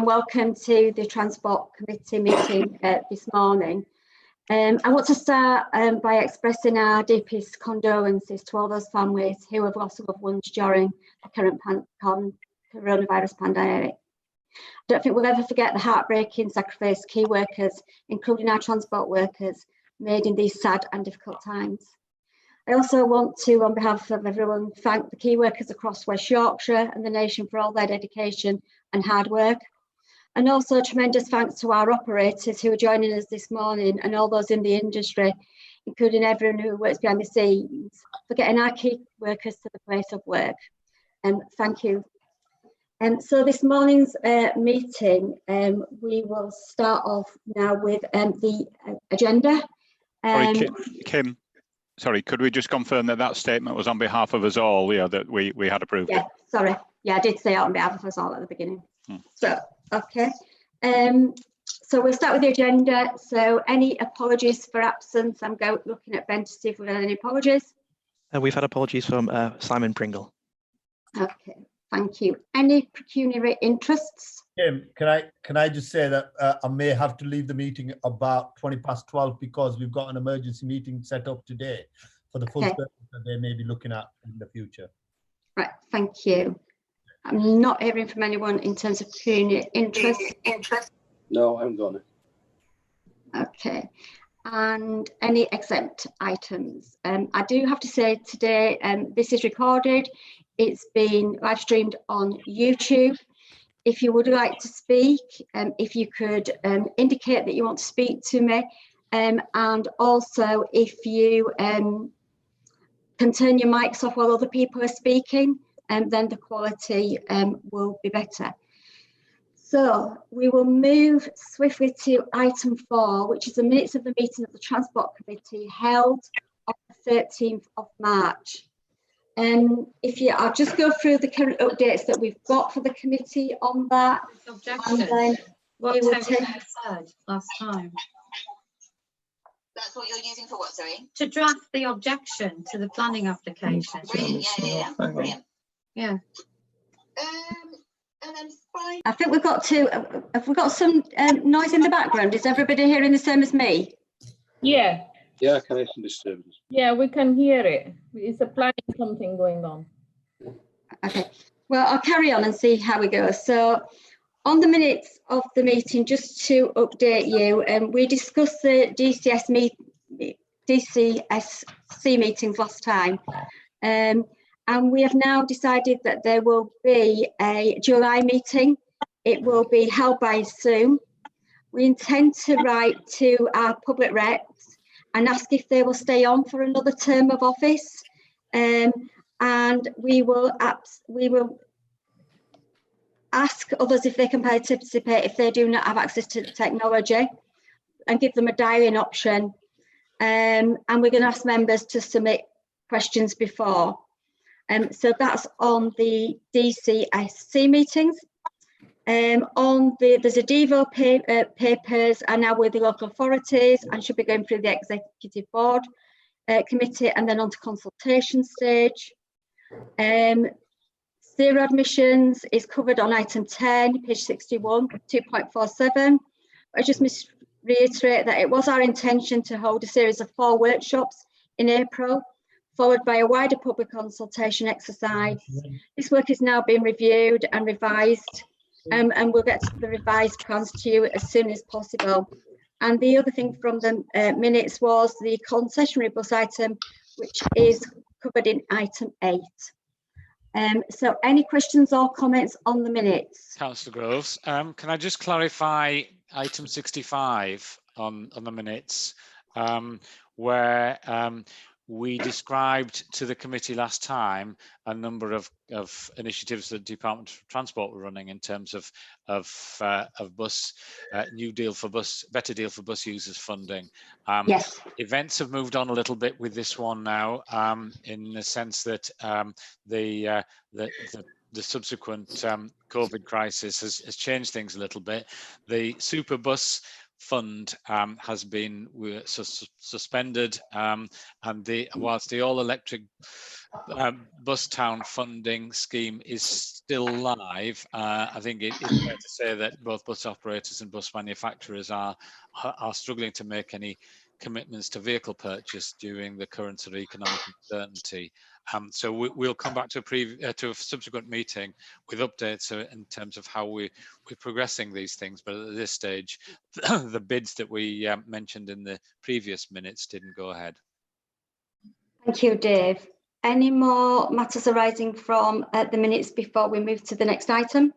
and welcome to the Transport Committee meeting this morning. I want to start by expressing our deepest condolences to all those families who have lost loved ones during the current coronavirus pandemic. I don't think we'll ever forget the heartbreaking sacrifice key workers, including our transport workers, made in these sad and difficult times. I also want to, on behalf of everyone, thank the key workers across West Yorkshire and the nation for all their dedication and hard work. And also tremendous thanks to our operators who are joining us this morning and all those in the industry, including everyone who works behind the scenes, for getting our key workers to the place of work. Thank you. So this morning's meeting, we will start off now with the agenda. Sorry, Kim. Sorry, could we just confirm that that statement was on behalf of us all, yeah, that we had approved it? Sorry. Yeah, I did say it on behalf of us all at the beginning. So, okay. So we'll start with the agenda. So any apologies for absence? I'm looking at Ben to see if we've had any apologies. We've had apologies from Simon Pringle. Okay, thank you. Any pecuniary interests? Kim, can I just say that I may have to leave the meeting about 12:20 because we've got an emergency meeting set up today for the full service that they may be looking at in the future. Right, thank you. I'm not hearing from anyone in terms of pecuniary interest. No, I haven't got it. Okay, and any exempt items? I do have to say today, this is recorded. It's been live streamed on YouTube. If you would like to speak, if you could indicate that you want to speak to me, and also if you can turn your mics off while other people are speaking, then the quality will be better. So we will move swiftly to item 4, which is the minutes of the meeting of the Transport Committee held on the 13th of March. I'll just go through the current updates that we've got for the committee on that. Objection. And then what we will text you said last time? That's what you're using for what, sorry? To draft the objection to the planning application. Brilliant. Yeah. And then fine. I think we've got to, have we got some noise in the background? Is everybody hearing the same as me? Yeah. Yeah, connection disturbance. Yeah, we can hear it. It's a planning something going on. Okay, well, I'll carry on and see how we go. So on the minutes of the meeting, just to update you, we discussed the DCSC meetings last time. And we have now decided that there will be a July meeting. It will be held by Zoom. We intend to write to our public reps and ask if they will stay on for another term of office. And we will ask others if they can participate if they do not have access to technology, and give them a dial-in option. And we're going to ask members to submit questions before. So that's on the DCSC meetings. There's a Devo papers are now with the local authorities and should be going through the executive board committee and then on to consultation stage. Zero admissions is covered on item 10, page 61, 2.47. I just reiterate that it was our intention to hold a series of 4 workshops in April, followed by a wider public consultation exercise. This work is now being reviewed and revised, and we'll get the revised plans to you as soon as possible. And the other thing from the minutes was the concessionary bus item, which is covered in item 8. So any questions or comments on the minutes? Councillor Groves, can I just clarify item 65 on the minutes, where we described to the committee last time a number of initiatives that Department of Transport were running in terms of bus, new deal for bus, better deal for bus users funding. Yes. Events have moved on a little bit with this one now, in the sense that the subsequent COVID crisis has changed things a little bit. The super bus fund has been suspended, and whilst the all-electric bus town funding scheme is still live, I think it's fair to say that both bus operators and bus manufacturers are struggling to make any commitments to vehicle purchase during the current sort of economic uncertainty. So we'll come back to a subsequent meeting with updates in terms of how we're progressing these things. But at this stage, the bids that we mentioned in the previous minutes didn't go ahead. Thank you, Dave. Any more matters arising from the minutes before we move to the next item?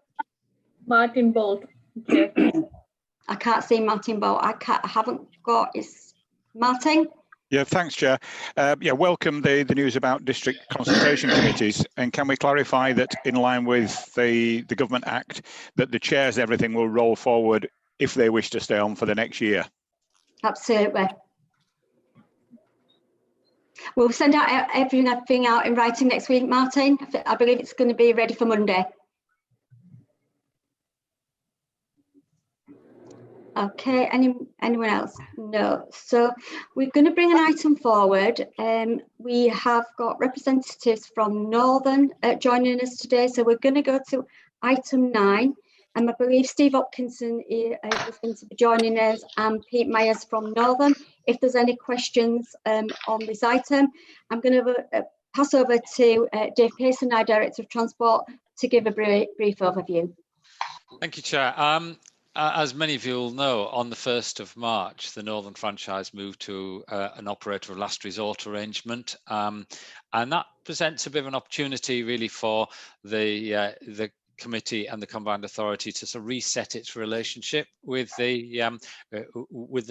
Martin Bolt, Chair. I can't see Martin Bolt. I haven't got his Martin. Yeah, thanks, Chair. Yeah, welcome the news about district consultation committees. And can we clarify that in line with the Government Act, that the chairs, everything will roll forward if they wish to stay on for the next year? Absolutely. We'll send out everything out in writing next week, Martin. I believe it's going to be ready for Monday. Okay, anyone else? No. So we're going to bring an item forward. We have got representatives from Northern joining us today. So we're going to go to item 9. And I believe Steve Hopkinson is going to be joining us, and Pete Myers from Northern. If there's any questions on this item, I'm going to pass over to Dave Pearson, our Director of Transport, to give a brief overview. Thank you, Chair. As many of you will know, on the 1st of March, the Northern franchise moved to an operator of last resort arrangement, and that presents a bit of an opportunity really for the committee and the combined authority to sort of reset its relationship with the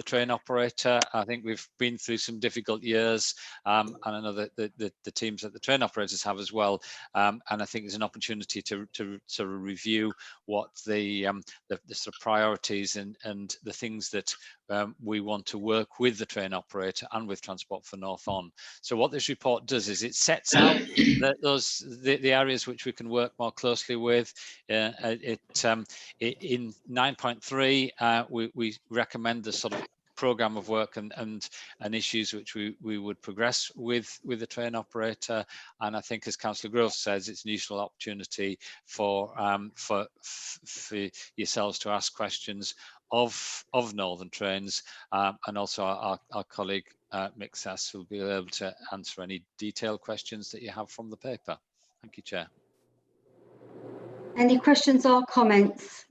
train operator. I think we've been through some difficult years, and I know that the teams that the train operators have as well. And I think there's an opportunity to sort of review what the sort of priorities and the things that we want to work with the train operator and with Transport for North on. So what this report does is it sets out the areas which we can work more closely with. In 9.3, we recommend the sort of program of work and issues which we would progress with the train operator. And I think, as Councillor Grove says, it's an useful opportunity for yourselves to ask questions of Northern Trains, and also our colleague Mick Sass will be able to answer any detailed questions that you have from the paper. Thank you, Chair. Any questions or comments?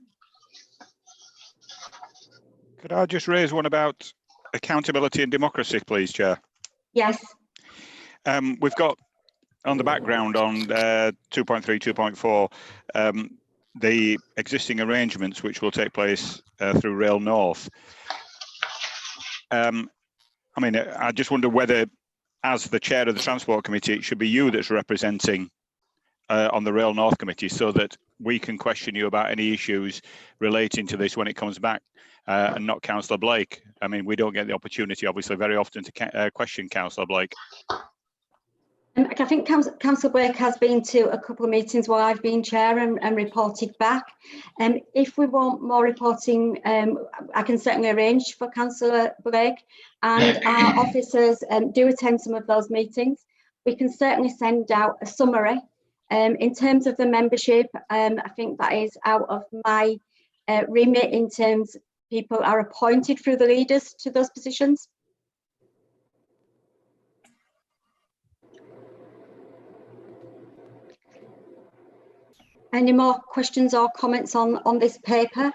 Could I just raise one about accountability and democracy, please, Chair? Yes. We've got on the background on 2.3, 2.4, the existing arrangements which will take place through Rail North. I mean, I just wonder whether, as the chair of the Transport Committee, it should be you that's representing on the Rail North Committee, so that we can question you about any issues relating to this when it comes back, and not Councillor Blake. I mean, we don't get the opportunity, obviously, very often to question Councillor Blake. I think Councillor Blake has been to a couple of meetings while I've been chair and reported back. If we want more reporting, I can certainly arrange for Councillor Blake, and our officers do attend some of those meetings. We can certainly send out a summary. In terms of the membership, I think that is out of my remit in terms people are appointed through the leaders to those positions. Any more questions or comments on this paper?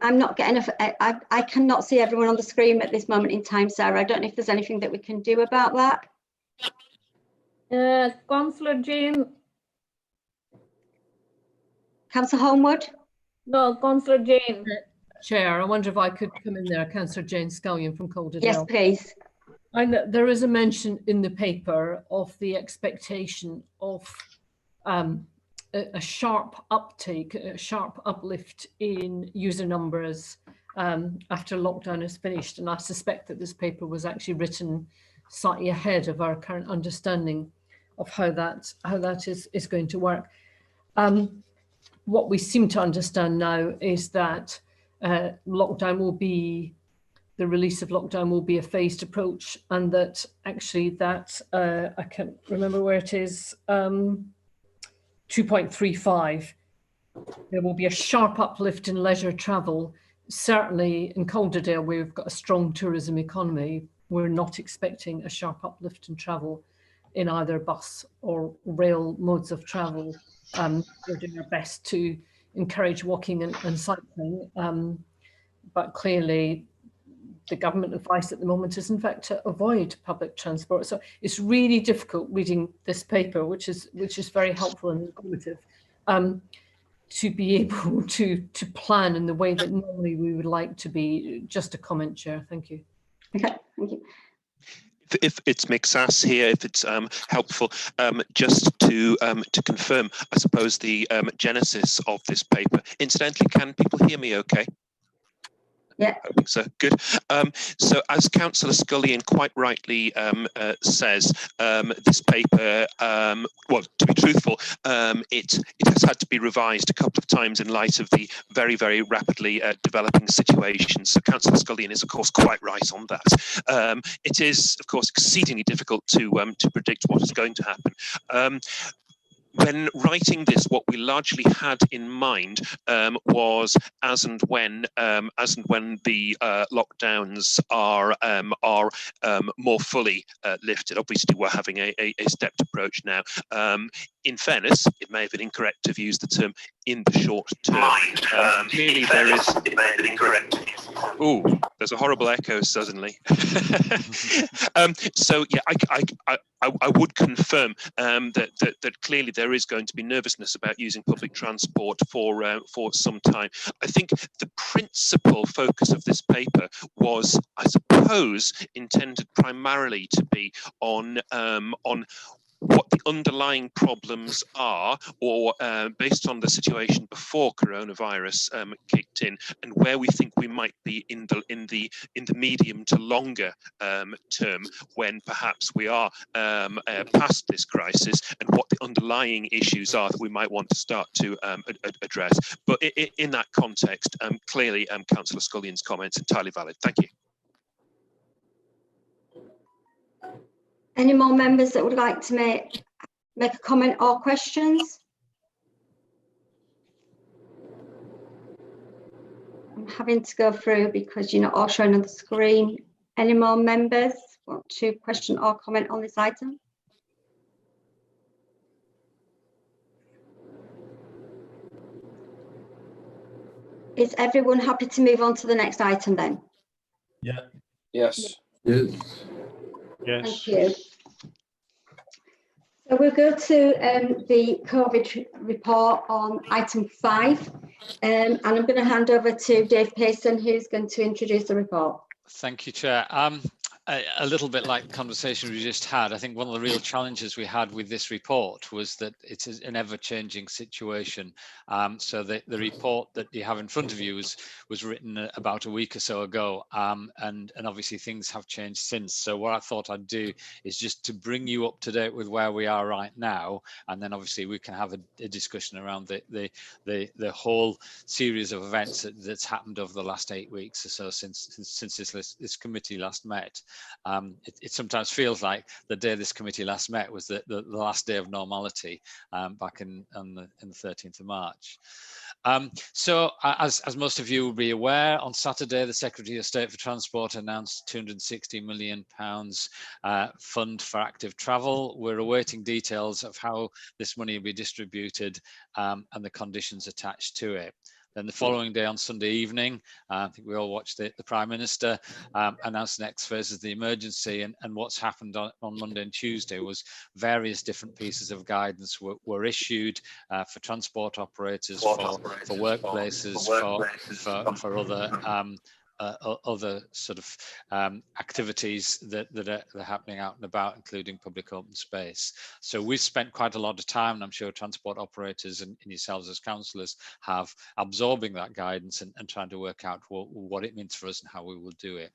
I'm not getting I cannot see everyone on the screen at this moment in time, Sarah. I don't know if there's anything that we can do about that. Councillor Jane. Councillor Homewood? No, Councillor Jane. Chair, I wonder if I could come in there, Councillor Jane Scullion from Caldervale. Yes, please. I know there is a mention in the paper of the expectation of a sharp uptake, a sharp uplift in user numbers after lockdown is finished. And I suspect that this paper was actually written slightly ahead of our current understanding. how that is going to work. What we seem to understand now is that the release of lockdown will be a phased approach, and that actually that I can't remember where it is, 2.35. There will be a sharp uplift in leisure travel. Certainly in Calderdale, we've got a strong tourism economy. We're not expecting a sharp uplift in travel in either bus or rail modes of travel. We're doing our best to encourage walking and cycling, but clearly the government advice at the moment is in fact to avoid public transport. So it's really difficult reading this paper, which is very helpful and informative, to be able to plan in the way that normally we would like to be. Just a comment, Chair. Thank you. Okay, thank you. If it's Mick Sass here, if it's helpful, just to confirm, I suppose, the genesis of this paper. Incidentally, can people hear me okay? Yeah. Hoping so. Good. So as Councillor Scullion quite rightly says, this paper, well, to be truthful, it has had to be revised a couple of times in light of the very, very rapidly developing situation. So Councillor Scullion is, of course, quite right on that. It is, of course, exceedingly difficult to predict what is going to happen. When writing this, what we largely had in mind was as and when the lockdowns are more fully lifted. Obviously, we're having a stepped approach now. In fairness, it may have been incorrect to have used the term in the short term. Clearly, there is. It may have been incorrect. Ooh, there's a horrible echo suddenly. So yeah, I would confirm that clearly there is going to be nervousness about using public transport for some time. I think the principal focus of this paper was, I suppose, intended primarily to be on what the underlying problems are, or based on the situation before coronavirus kicked in, and where we think we might be in the medium to longer term, when perhaps we are past this crisis, and what the underlying issues are that we might want to start to address. But in that context, clearly, Councillor Scullion's comments entirely valid. Thank you. Any more members that would like to make a comment or questions? I'm having to go through because you're not all showing on the screen. Any more members want to question or comment on this item? Is everyone happy to move on to the next item then? Yeah. Yes. Yes. Thank you. So we'll go to the COVID report on item 5, and I'm going to hand over to Dave Pearson, who's going to introduce the report. Thank you, Chair. A little bit like the conversation we just had, I think one of the real challenges we had with this report was that it's an ever-changing situation. So the report that you have in front of you was written about a week or so ago, and obviously things have changed since. So what I thought I'd do is just to bring you up to date with where we are right now, and then obviously we can have a discussion around the whole series of events that's happened over the last 8 weeks or so since this committee last met. It sometimes feels like the day this committee last met was the last day of normality back in the 13th of March. So as most of you will be aware, on Saturday, the Secretary of State for Transport announced £260 million fund for active travel. We're awaiting details of how this money will be distributed and the conditions attached to it. Then the following day on Sunday evening, I think we all watched the Prime Minister announce the next phase of the emergency, and what's happened on Monday and Tuesday was various different pieces of guidance were issued for transport operators, for workplaces, for other sort of activities that are happening out and about, including public open space. So we've spent quite a lot of time, and I'm sure transport operators and yourselves as councillors have, absorbing that guidance and trying to work out what it means for us and how we will do it.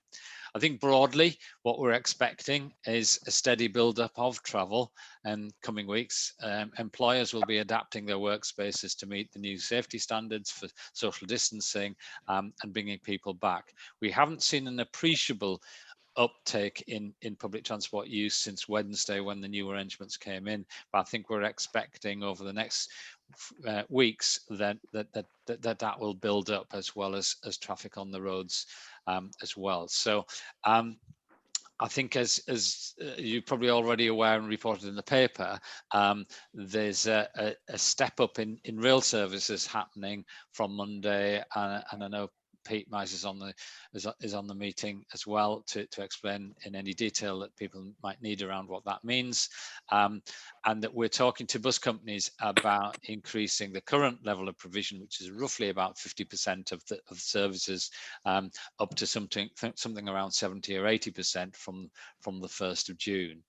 I think broadly what we're expecting is a steady build-up of travel in coming weeks. Employers will be adapting their workspaces to meet the new safety standards for social distancing and bringing people back. We haven't seen an appreciable uptake in public transport use since Wednesday when the new arrangements came in, but I think we're expecting over the next weeks that will build up, as well as traffic on the roads as well. So I think as you're probably already aware and reported in the paper, there's a step up in rail services happening from Monday, and I know Pete Mize is on the meeting as well to explain in any detail that people might need around what that means, and that we're talking to bus companies about increasing the current level of provision, which is roughly about 50% of the services, up to something around 70 or 80% from the 1st of June.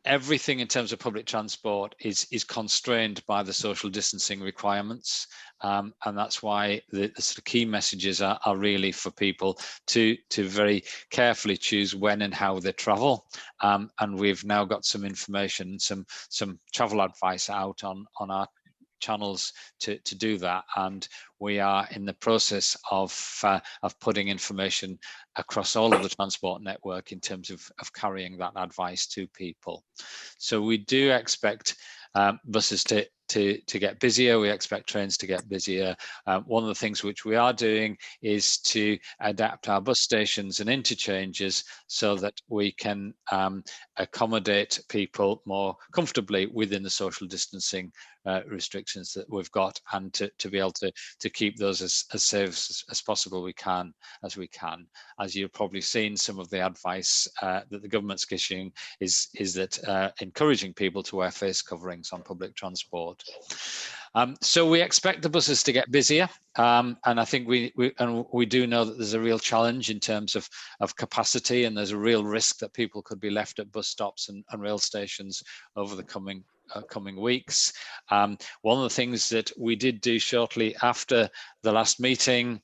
Everything in terms of public transport is constrained by the social distancing requirements, and that's why the sort of key messages are really for people to very carefully choose when and how they travel, and we've now got some information, some travel advice out on our channels to do that, and we are in the process of putting information across all of the transport network in terms of carrying that advice to people. So we do expect buses to get busier. We expect trains to get busier. One of the things which we are doing is to adapt our bus stations and interchanges so that we can accommodate people more comfortably within the social distancing restrictions that we've got, and to be able to keep those as safe as possible as we can. As you've probably seen, some of the advice that the government's issuing is that encouraging people to wear face coverings on public transport. So we expect the buses to get busier, and I think we do know that there's a real challenge in terms of capacity, and there's a real risk that people could be left at bus stops and rail stations over the coming weeks. One of the things that we did do shortly after the last meeting,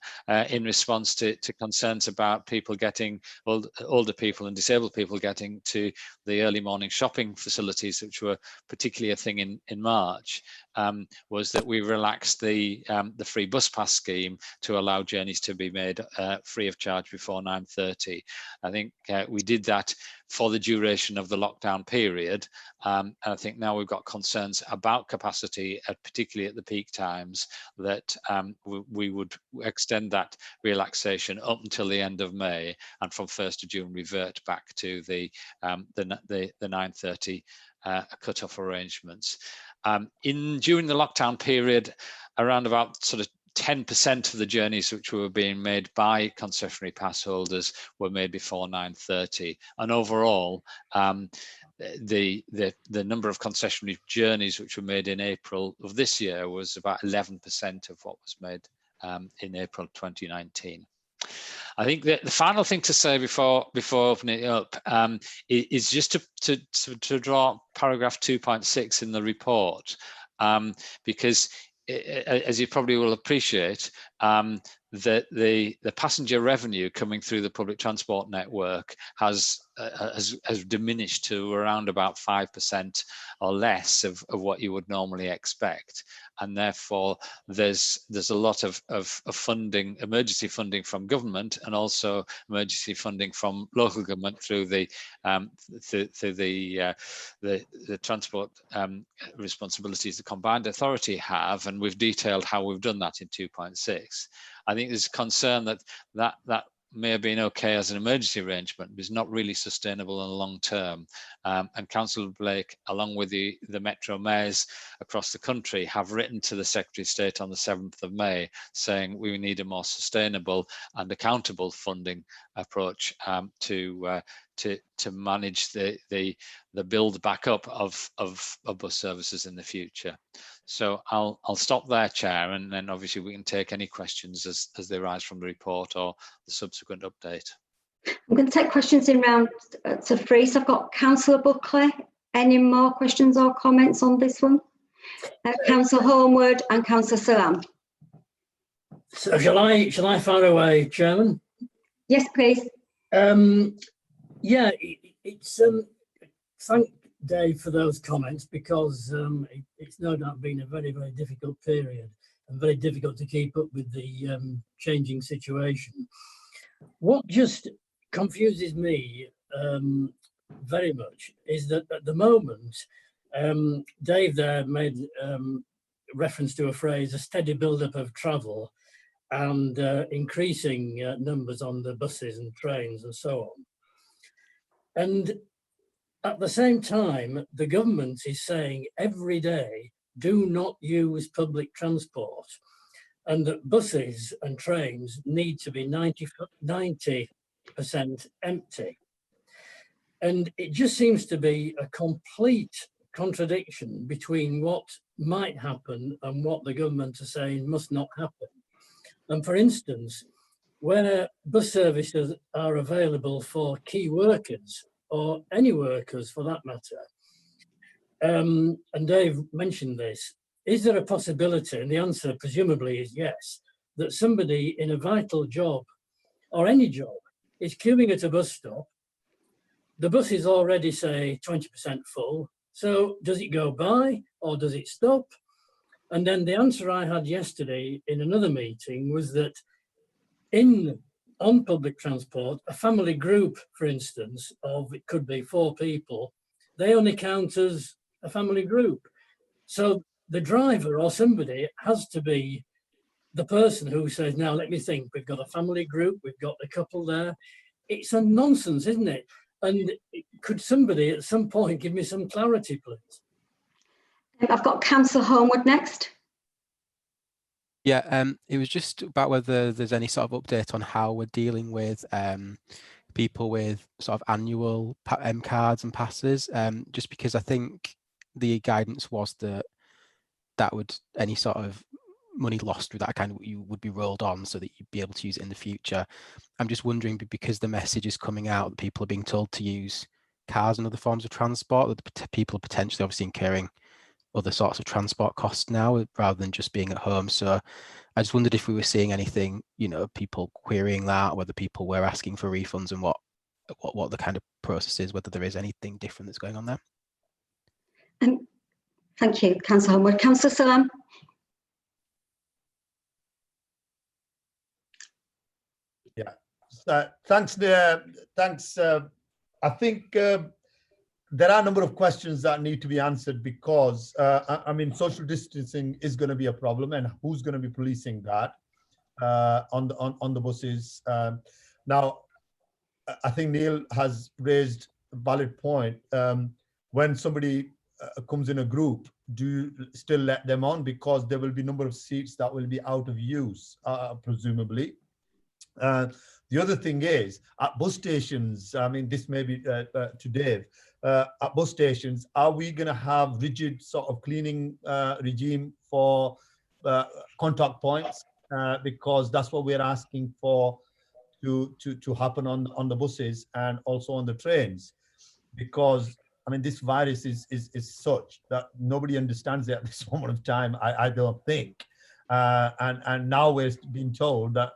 in response to concerns about people getting, older people and disabled people getting to the early morning shopping facilities, which were particularly a thing in March, was that we relaxed the free bus pass scheme to allow journeys to be made free of charge before 9:30. I think we did that for the duration of the lockdown period. And I think now we've got concerns about capacity, particularly at the peak times, that we would extend that relaxation up until the end of May, and from 1st of June revert back to the 9:30 cut-off arrangements. During the lockdown period, around about sort of 10% of the journeys which were being made by concessionary pass holders were made before 9:30, and overall the number of concessionary journeys which were made in April of this year was about 11% of what was made in April 2019. I think that the final thing to say before opening it up is just to draw paragraph 2.6 in the report, because as you probably will appreciate, that the passenger revenue coming through the public transport network has diminished to around about 5% or less of what you would normally expect, and therefore there's a lot of funding, emergency funding from government, and also emergency funding from local government through the transport responsibilities the combined authority have, and we've detailed how we've done that in 2.6. I think there's concern that may have been okay as an emergency arrangement, but is not really sustainable in the long term. And Councillor Blake, along with the Metro Mayors across the country, have written to the Secretary of State on the 7th of May saying we need a more sustainable and accountable funding approach to manage the build back up of bus services in the future. So I'll stop there, Chair, and then obviously we can take any questions as they arise from the report or the subsequent update. I'm going to take questions in round to three. So I've got Councillor Buckley. Any more questions or comments on this one? Councillor Homewood and Councillor Salam. So shall I fire away, Chairman? Yes, please. Yeah, it's thank Dave for those comments, because it's no doubt been a very, very difficult period and very difficult to keep up with the changing situation. What just confuses me very much is that at the moment, Dave there made reference to a phrase, a steady build-up of travel and increasing numbers on the buses and trains and so on. And at the same time, the government is saying every day, do not use public transport, and that buses and trains need to be 90% empty. And it just seems to be a complete contradiction between what might happen and what the government are saying must not happen. And for instance, where bus services are available for key workers, or any workers for that matter, and Dave mentioned this, is there a possibility, and the answer presumably is yes, that somebody in a vital job or any job is queuing at a bus stop, the bus is already, say, 20% full, so does it go by or does it stop? And then the answer I had yesterday in another meeting was that on public transport, a family group, for instance, of it could be 4 people, they only count as a family group. So the driver or somebody has to be the person who says, now let me think, we've got a family group, we've got a couple there. It's a nonsense, isn't it? And could somebody at some point give me some clarity, please? I've got Councillor Homewood next. Yeah, it was just about whether there's any sort of update on how we're dealing with people with sort of annual cards and passes, just because I think the guidance was that would, any sort of money lost with that kind of, you would be rolled on so that you'd be able to use it in the future. I'm just wondering, because the message is coming out that people are being told to use cars and other forms of transport, that people are potentially obviously incurring other sorts of transport costs now rather than just being at home. So I just wondered if we were seeing anything, you know, people querying that, whether people were asking for refunds and what the kind of process is, whether there is anything different that's going on there. Thank you, Councillor Homewood. Councillor Salam. Yeah, thanks. I think there are a number of questions that need to be answered, because I mean, social distancing is going to be a problem, and who's going to be policing that on the buses? Now, I think Neil has raised a valid point. When somebody comes in a group, do you still let them on, because there will be a number of seats that will be out of use, presumably. The other thing is, at bus stations, I mean, this may be to Dave, at bus stations, are we going to have rigid sort of cleaning regime for contact points? Because that's what we're asking for to happen on the buses and also on the trains. Because, I mean, this virus is such that nobody understands it at this moment of time, I don't think. And now we're being told that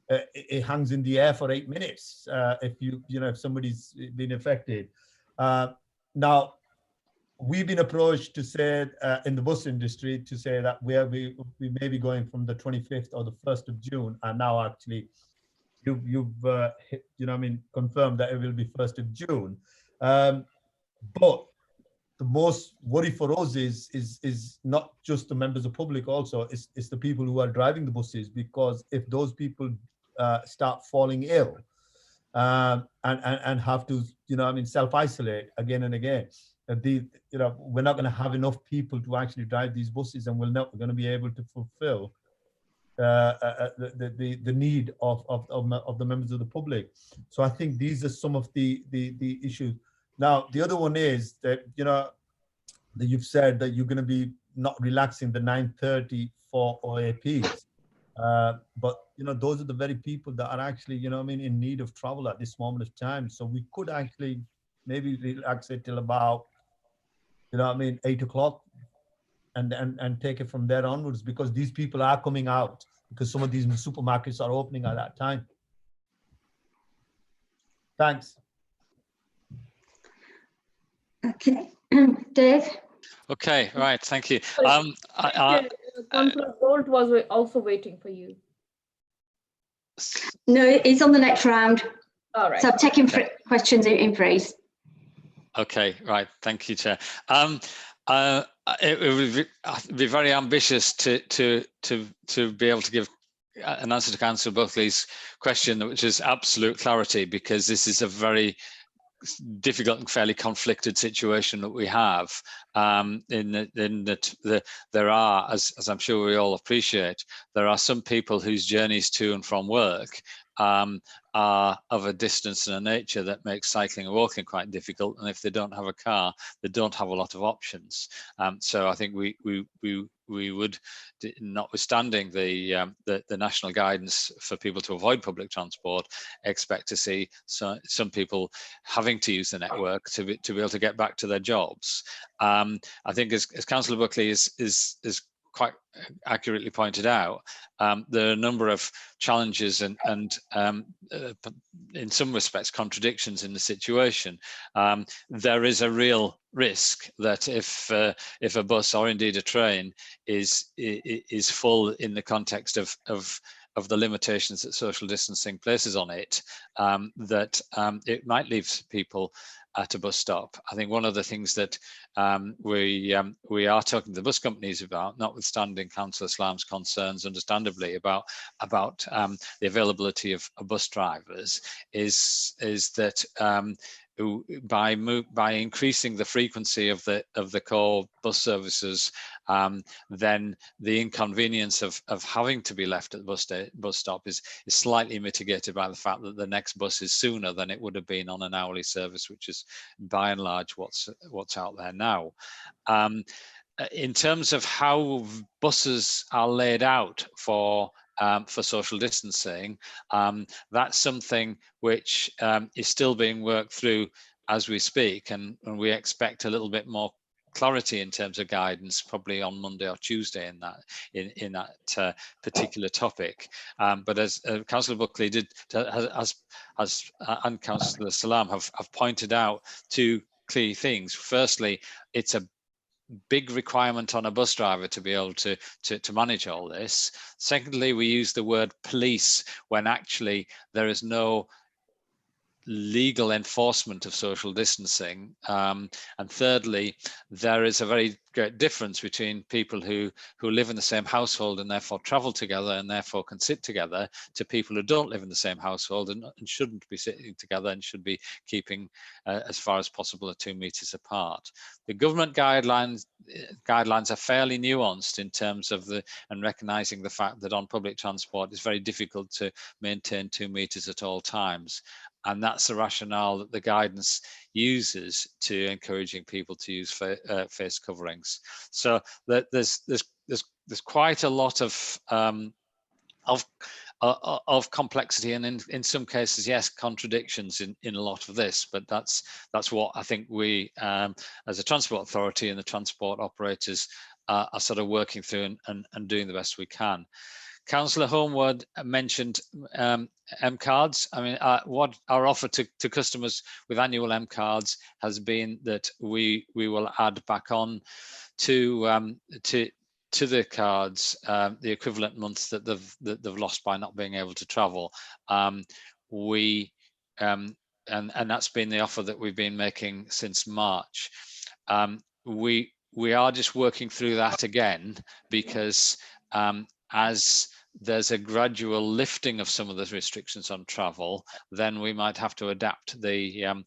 it hangs in the air for 8 minutes if if somebody's been affected. Now, we've been approached to say in the bus industry to say that we may be going from the 25th or the 1st of June, and now actually you've confirmed that it will be 1st of June. But the most worry for us is not just the members of public, also it's the people who are driving the buses, because if those people start falling ill and have to self-isolate again and again, we're not going to have enough people to actually drive these buses, and we're not going to be able to fulfill the need of the members of the public. So I think these are some of the issues. Now, the other one is that, that you've said that you're going to be not relaxing the 9:30 for OAPs. But, those are the very people that are actually, in need of travel at this moment of time. So we could actually maybe relax it till about, 8 o'clock and take it from there onwards, because these people are coming out, because some of these supermarkets are opening at that time. Thanks. Okay, Dave. Okay, right. Thank you. Councillor Bolt was also waiting for you. No, he's on the next round. All right. So I'm taking questions in freeze. Okay, right. Thank you, Chair. It would be very ambitious to be able to give an answer to Councillor Buckley's question, which is absolute clarity, because this is a very difficult and fairly conflicted situation that we have. There are, as I'm sure we all appreciate, there are some people whose journeys to and from work are of a distance and a nature that makes cycling and walking quite difficult, and if they don't have a car, they don't have a lot of options. So I think we would, notwithstanding the national guidance for people to avoid public transport, expect to see some people having to use the network to be able to get back to their jobs. I think, as Councillor Buckley is quite accurately pointed out, there are a number of challenges and in some respects contradictions in the situation. There is a real risk that if a bus or indeed a train is full in the context of the limitations that social distancing places on it, that it might leave people at a bus stop. I think one of the things that we are talking to the bus companies about, notwithstanding Councillor Slam's concerns, understandably, about the availability of bus drivers, is that by increasing the frequency of the core bus services, then the inconvenience of having to be left at the bus stop is slightly mitigated by the fact that the next bus is sooner than it would have been on an hourly service, which is by and large what's out there now. In terms of how buses are laid out for social distancing, that's something which is still being worked through as we speak, and we expect a little bit more clarity in terms of guidance probably on Monday or Tuesday in that particular topic. But as Councillor Buckley and Councillor Salam have pointed out two key things. Firstly, it's a big requirement on a bus driver to be able to manage all this. Secondly, we use the word police when actually there is no legal enforcement of social distancing. And thirdly, there is a very great difference between people who live in the same household and therefore travel together and therefore can sit together, to people who don't live in the same household and shouldn't be sitting together and should be keeping as far as possible at 2 meters apart. The government guidelines are fairly nuanced in terms of and recognizing the fact that on public transport it's very difficult to maintain 2 meters at all times. And that's the rationale that the guidance uses to encouraging people to use face coverings. So there's quite a lot of complexity, and in some cases, yes, contradictions in a lot of this. But that's what I think we, as a transport authority and the transport operators, are sort of working through and doing the best we can. Councillor Homewood mentioned M cards. I mean, what our offer to customers with annual M cards has been that we will add back on to the cards the equivalent months that they've lost by not being able to travel. And that's been the offer that we've been making since March. We are just working through that again, because as there's a gradual lifting of some of the restrictions on travel, then we might have to adapt the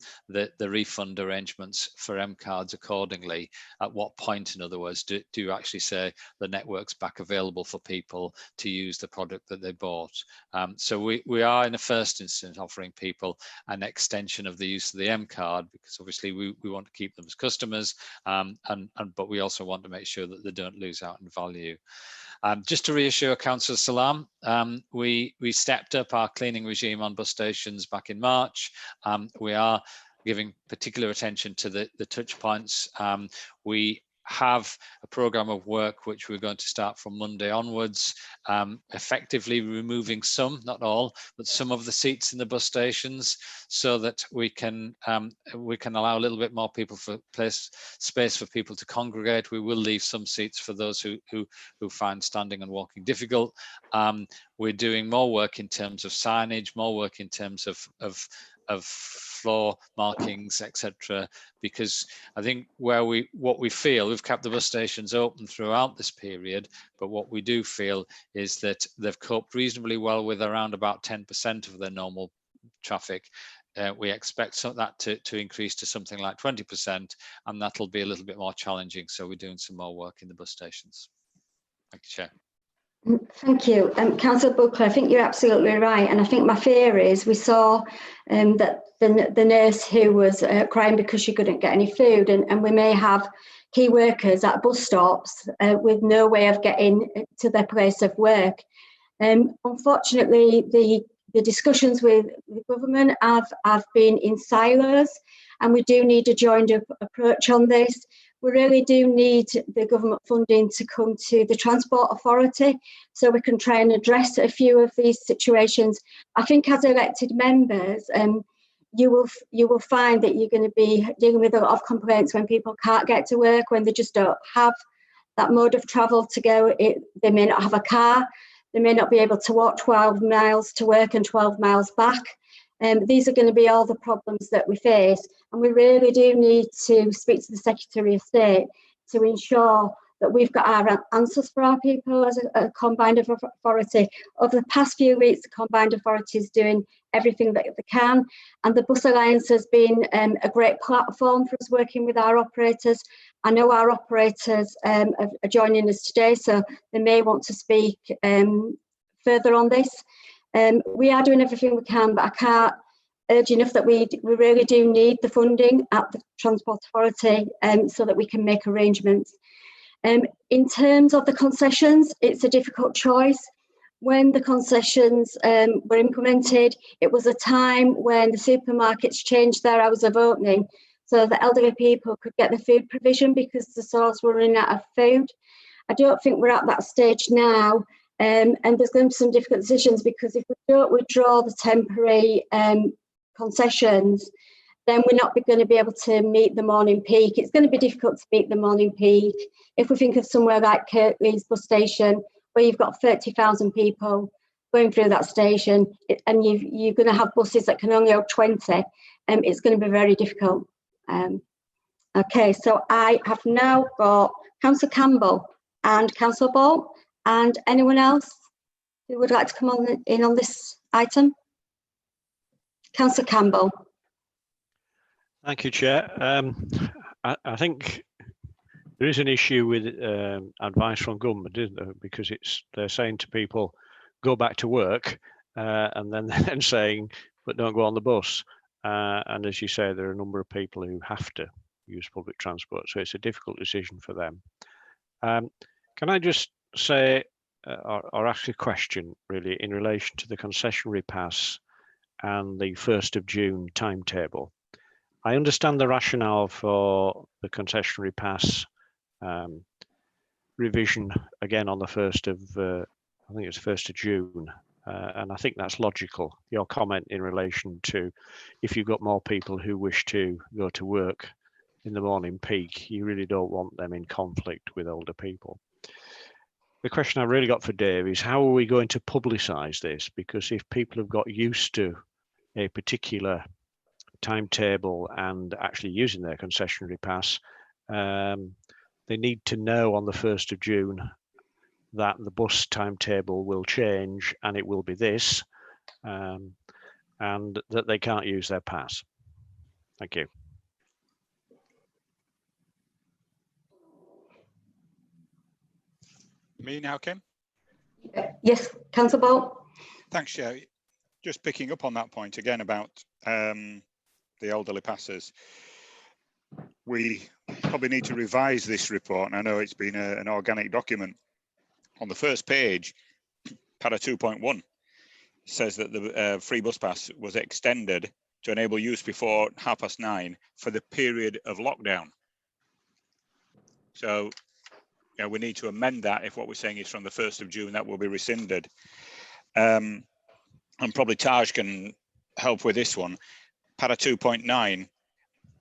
refund arrangements for M cards accordingly. At what point, in other words, do you actually say the network's back available for people to use the product that they bought? So we are in the first instance offering people an extension of the use of the M card, because obviously we want to keep them as customers, but we also want to make sure that they don't lose out in value. Just to reassure Councillor Salam, we stepped up our cleaning regime on bus stations back in March. We are giving particular attention to the touch points. We have a programme of work which we're going to start from Monday onwards, effectively removing some, not all, but some of the seats in the bus stations, so that we can allow a little bit more people for space for people to congregate. We will leave some seats for those who find standing and walking difficult. We're doing more work in terms of signage, more work in terms of floor markings, etc. Because I think what we feel, we've kept the bus stations open throughout this period, but what we do feel is that they've coped reasonably well with around about 10% of their normal traffic. We expect that to increase to something like 20%, and that'll be a little bit more challenging. So we're doing some more work in the bus stations. Thank you, Chair. Thank you. Councillor Buckley, I think you're absolutely right. And I think my fear is we saw that the nurse who was crying because she couldn't get any food, and we may have key workers at bus stops with no way of getting to their place of work. Unfortunately, the discussions with the government have been in silos, and we do need a joined up approach on this. We really do need the government funding to come to the Transport Authority so we can try and address a few of these situations. I think as elected members, you will find that you're going to be dealing with a lot of complaints when people can't get to work, when they just don't have that mode of travel to go. They may not have a car, they may not be able to walk 12 miles to work and 12 miles back. These are going to be all the problems that we face, and we really do need to speak to the Secretary of State to ensure that we've got our answers for our people as a combined authority. Over the past few weeks, the combined authority is doing everything that they can, and the Bus Alliance has been a great platform for us working with our operators. I know our operators are joining us today, so they may want to speak further on this. We are doing everything we can, but I can't urge enough that we really do need the funding at the Transport Authority so that we can make arrangements. In terms of the concessions, it's a difficult choice. When the concessions were implemented, it was a time when the supermarkets changed their hours of opening so that elderly people could get the food provision because the stores were running out of food. I don't think we're at that stage now. And there's going to be some difficult decisions, because if we don't withdraw the temporary concessions, then we're not going to be able to meet the morning peak. It's going to be difficult to meet the morning peak. If we think of somewhere like Kirklees bus station, where you've got 30,000 people going through that station, and you're going to have buses that can only hold 20, it's going to be very difficult. Okay, so I have now got Councillor Campbell and Councillor Ball. And anyone else who would like to come in on this item? Councillor Campbell. Thank you, Chair. I think there is an issue with advice from government, isn't there? Because they're saying to people, go back to work, and then saying, but don't go on the bus. And as you say, there are a number of people who have to use public transport, so it's a difficult decision for them. Can I just say, or ask a question really in relation to the concessionary pass and the 1st of June timetable? I understand the rationale for the concessionary pass revision again on the 1st of, I think it's 1st of June, and I think that's logical. Your comment in relation to if you've got more people who wish to go to work in the morning peak, you really don't want them in conflict with older people. The question I've really got for Dave is, how are we going to publicise this? Because if people have got used to a particular timetable and actually using their concessionary pass, they need to know on the 1st of June that the bus timetable will change and it will be this, and that they can't use their pass. Thank you. Me now, Kim? Yes, Councillor Ball. Thanks, Chair. Just picking up on that point again about the elderly passes. We probably need to revise this report, and I know it's been an organic document. On the first page, para 2.1 says that the free bus pass was extended to enable use before 9:30 for the period of lockdown. So we need to amend that if what we're saying is from the 1st of June, that will be rescinded. And probably Taj can help with this one. Para 2.9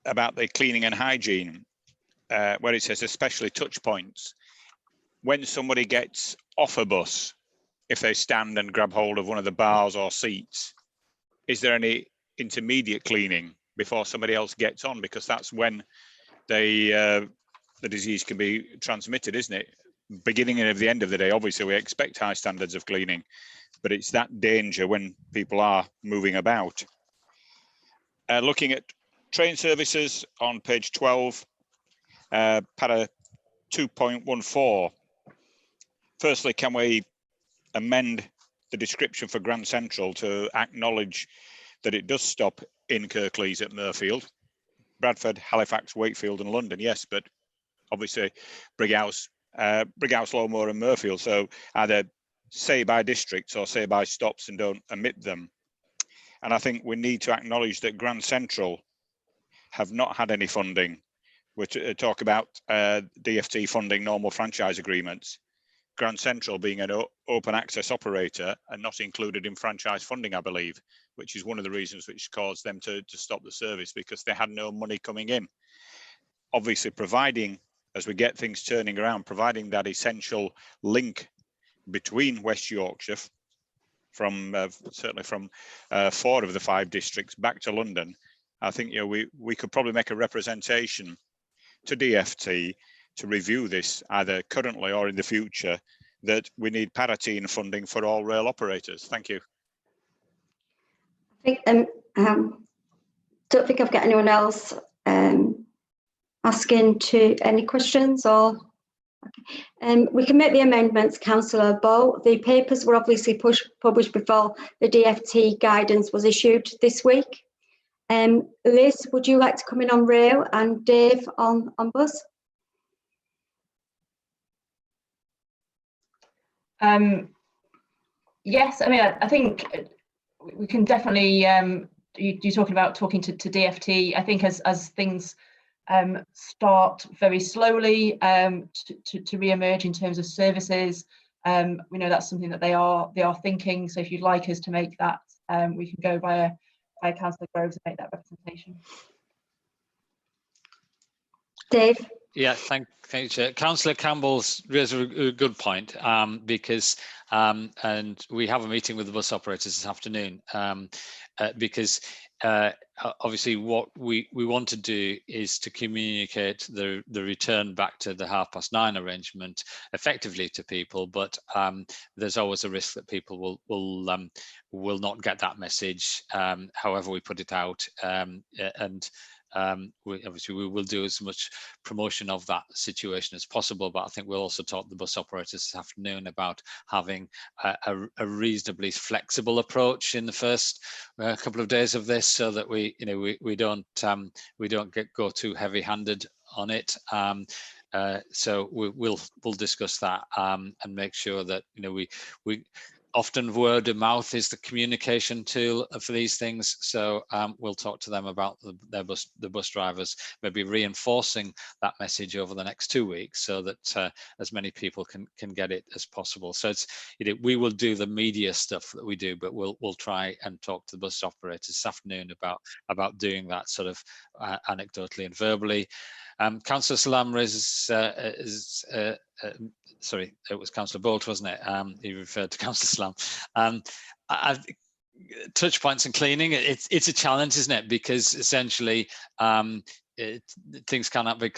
about the cleaning and hygiene, where it says especially touch points. When somebody gets off a bus, if they stand and grab hold of one of the bars or seats, is there any intermediate cleaning before somebody else gets on? Because that's when the disease can be transmitted, isn't it? Beginning and at the end of the day, obviously we expect high standards of cleaning, but it's that danger when people are moving about. Looking at train services on page 12, para 2.14. Firstly, can we amend the description for Grand Central to acknowledge that it does stop in Kirklees at Mirfield, Bradford, Halifax, Wakefield and London? Yes, but obviously Brighouse, Lowmore and Mirfield. So either say by districts or say by stops and don't omit them. And I think we need to acknowledge that Grand Central have not had any funding. We talk about DFT funding normal franchise agreements. Grand Central being an open access operator and not included in franchise funding, I believe, which is one of the reasons which caused them to stop the service, because they had no money coming in. Obviously, providing, as we get things turning around, providing that essential link between West Yorkshire, from certainly from 4 of the 5 districts back to London, I think we could probably make a representation to DFT to review this either currently or in the future, that we need parity in funding for all rail operators. Thank you. I think don't think I've got anyone else asking to any questions, or we can make the amendments, Councillor Bow. The papers were obviously published before the DFT guidance was issued this week. Liz, would you like to come in on rail, and Dave on bus? Yes, I mean, I think we can definitely, you're talking about talking to DFT. I think as things start very slowly to re-emerge in terms of services, we know that's something that they are thinking. So if you'd like us to make that, we can go via Councillor Groves and make that representation. Dave? Yeah, thank you, Chair. Councillor Campbell's raised a good point, because and we have a meeting with the bus operators this afternoon, because obviously what we want to do is to communicate the return back to the 9:30 arrangement effectively to people, but there's always a risk that people will not get that message however we put it out, and obviously we will do as much promotion of that situation as possible, but I think we'll also talk to the bus operators this afternoon about having a reasonably flexible approach in the first couple of days of this, so that we don't go too heavy-handed on it. So we'll discuss that and make sure that we often word of mouth is the communication tool for these things. So we'll talk to them about the bus drivers, maybe reinforcing that message over the next 2 weeks, so that as many people can get it as possible. So it's we will do the media stuff that we do, but we'll try and talk to the bus operators this afternoon about doing that sort of anecdotally and verbally. Councillor Salam raises sorry, it was Councillor Bolt, wasn't it? He referred to Councillor Salam. Touch points and cleaning, it's a challenge, isn't it? Because essentially things cannot be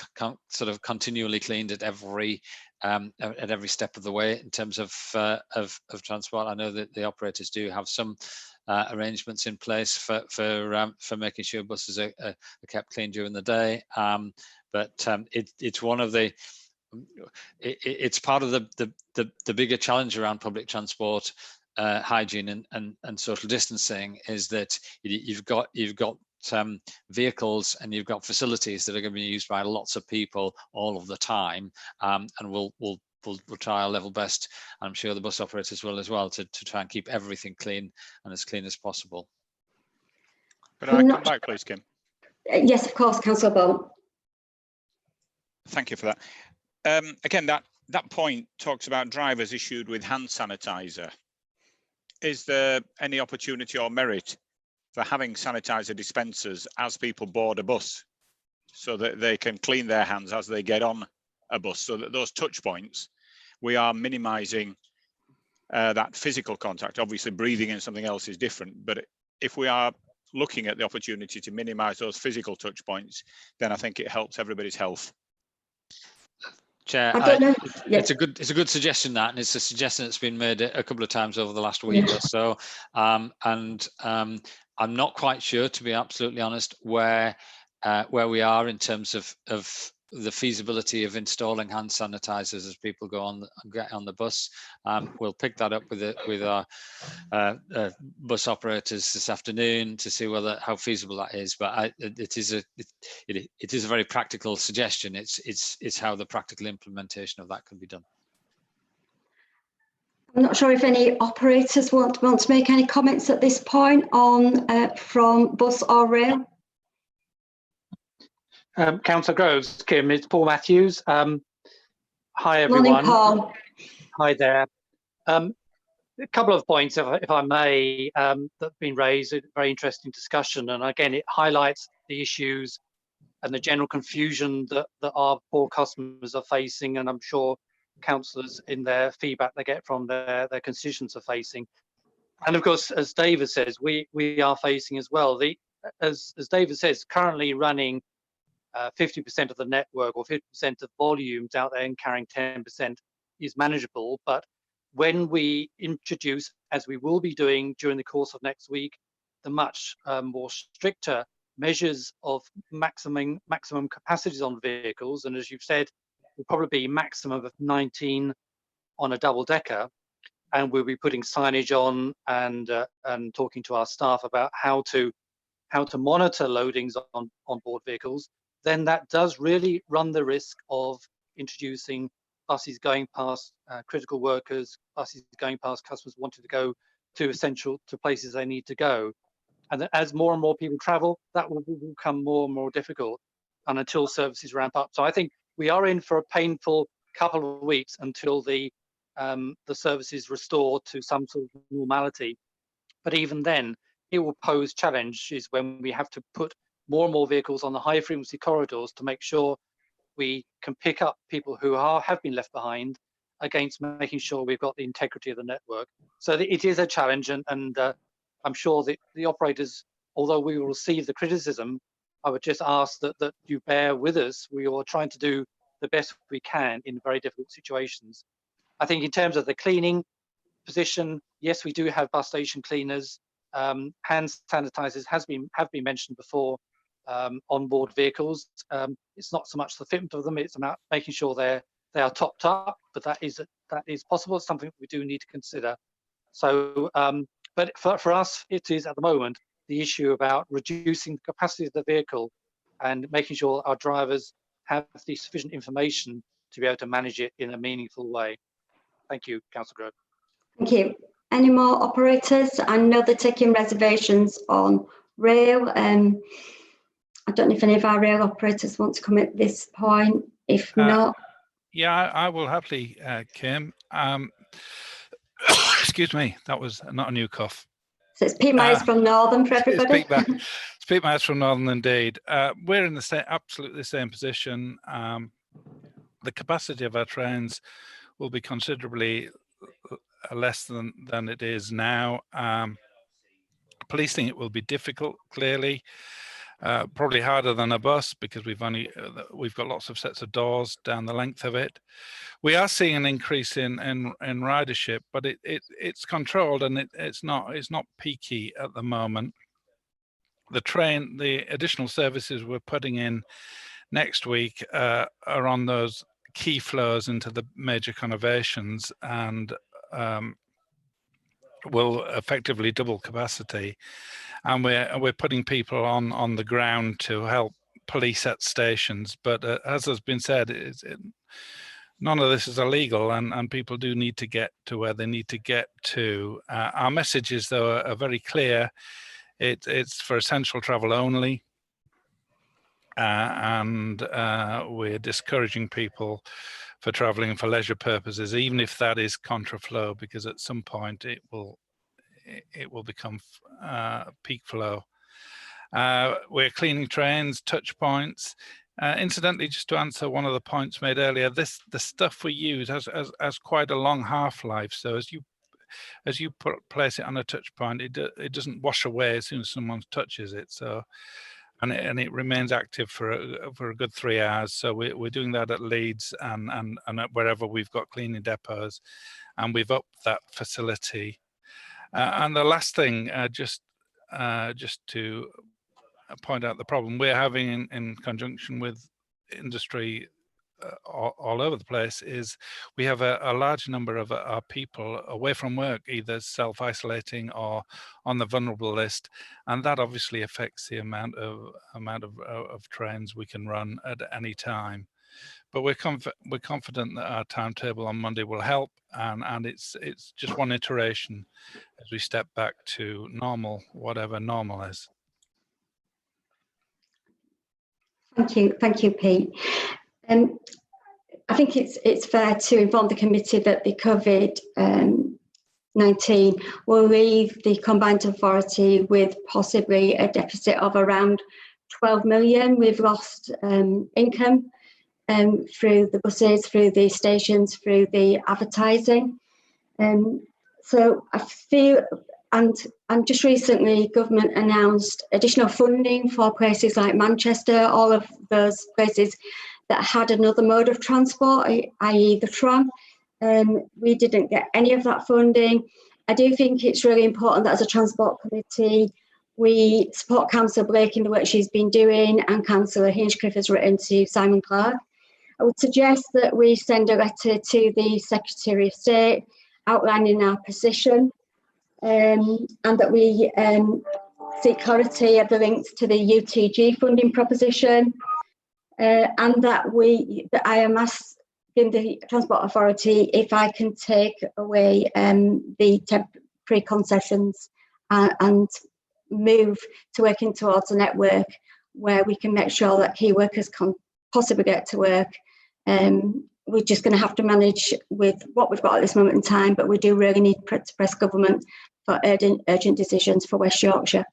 sort of continually cleaned at every step of the way in terms of transport. I know that the operators do have some arrangements in place for making sure buses are kept clean during the day, but it's one of the it's part of the bigger challenge around public transport hygiene and social distancing, is that you've got vehicles and you've got facilities that are going to be used by lots of people all of the time, and we'll try our level best. I'm sure the bus operators will as well, to try and keep everything clean and as clean as possible. Could I come back, please, Kim? Yes, of course, Councillor Bolt. Thank you for that. Again, that point talks about drivers issued with hand sanitizer. Is there any opportunity or merit for having sanitizer dispensers as people board a bus, so that they can clean their hands as they get on a bus, so that those touch points, we are minimizing that physical contact? Obviously breathing in something else is different, but if we are looking at the opportunity to minimize those physical touch points, then I think it helps everybody's health. Chair, it's a good suggestion, that, and it's a suggestion that's been made a couple of times over the last week or so, and I'm not quite sure, to be absolutely honest, where we are in terms of the feasibility of installing hand sanitizers as people get on the bus. We'll pick that up with our bus operators this afternoon to see how feasible that is. But it is a very practical suggestion. It's how the practical implementation of that can be done. I'm not sure if any operators want to make any comments at this point on from bus or rail. Councillor Groves, Kim, it's Paul Matthews. Hi everyone. Morning, Paul. Hi there. A couple of points, if I may, that have been raised. A very interesting discussion, and again, it highlights the issues and the general confusion that our poor customers are facing, and I'm sure councillors in their feedback they get from their constituents are facing. And of course, as David says, we are facing as well. As David says, currently running 50% of the network or 50% of volumes out there and carrying 10% is manageable. But when we introduce, as we will be doing during the course of next week, the much more stricter measures of maximum capacities on vehicles, and as you've said, will probably be maximum of 19 on a double decker, and we'll be putting signage on and talking to our staff about how to monitor loadings on board vehicles, then that does really run the risk of introducing buses going past critical workers, buses going past customers wanting to go to places they need to go. And as more and more people travel, that will become more and more difficult, and until services ramp up. So I think we are in for a painful couple of weeks until the services restore to some sort of normality. But even then, it will pose challenges when we have to put more and more vehicles on the high frequency corridors to make sure we can pick up people who have been left behind, against making sure we've got the integrity of the network. So it is a challenge, and I'm sure that the operators, although we will receive the criticism, I would just ask that you bear with us. We are trying to do the best we can in very difficult situations. I think in terms of the cleaning position, yes, we do have bus station cleaners. Hand sanitizers have been mentioned before on board vehicles. It's not so much the fitment of them; it's about making sure they are topped up. But that is possible. It's something we do need to consider. So, but for us, it is at the moment the issue about reducing the capacity of the vehicle and making sure our drivers have the sufficient information to be able to manage it in a meaningful way. Thank you, Councillor Grove. Thank you. Any more operators? I know they're taking reservations on rail. I don't know if any of our rail operators want to come at this point. If not, yeah, I will happily, Kim. Excuse me, that was not a new cough. So it's Pete Myers from Northern for everybody. It's Pete Myers from Northern indeed. We're in the absolutely same position. The capacity of our trains will be considerably less than it is now. Policing it will be difficult, clearly. Probably harder than a bus because we've got lots of sets of doors down the length of it. We are seeing an increase in ridership, but it's controlled and it's not peaky at the moment. The additional services we're putting in next week are on those key flows into the major conurbations and will effectively double capacity. And we're putting people on the ground to help police at stations. But as has been said, none of this is illegal, and people do need to get to where they need to get to. Our messages, though, are very clear. It's for essential travel only, and we're discouraging people for travelling for leisure purposes, even if that is contraflow, because at some point it will become peak flow. We're cleaning trains, touch points. Incidentally, just to answer one of the points made earlier, the stuff we use has quite a long half-life. So as you place it on a touch point, it doesn't wash away as soon as someone touches it. So, and it remains active for a good 3 hours. So we're doing that at Leeds and at wherever we've got cleaning depots, and we've upped that facility. And the last thing, just to point out the problem we're having in conjunction with industry all over the place, is we have a large number of our people away from work, either self-isolating or on the vulnerable list, and that obviously affects the amount of trains we can run at any time. But we're confident that our timetable on Monday will help, and it's just one iteration as we step back to normal, whatever normal is. Thank you, Pete. I think it's fair to inform the committee that the COVID-19 will leave the combined authority with possibly a deficit of around 12 million. We've lost income through the buses, through the stations, through the advertising. So I feel, and just recently government announced additional funding for places like Manchester, all of those places that had another mode of transport, i.e. the tram. We didn't get any of that funding. I do think it's really important that as a transport committee, we support Councillor Blake in the work she's been doing, and Councillor Hinchcliffe has written to Simon Clark. I would suggest that we send a letter to the Secretary of State outlining our position, and that we seek clarity of the links to the UTG funding proposition, and that I am asking the Transport Authority if I can take away the temporary concessions and move to working towards a network where we can make sure that key workers can possibly get to work. We're just going to have to manage with what we've got at this moment in time, but we do really need to press government for urgent decisions for West Yorkshire.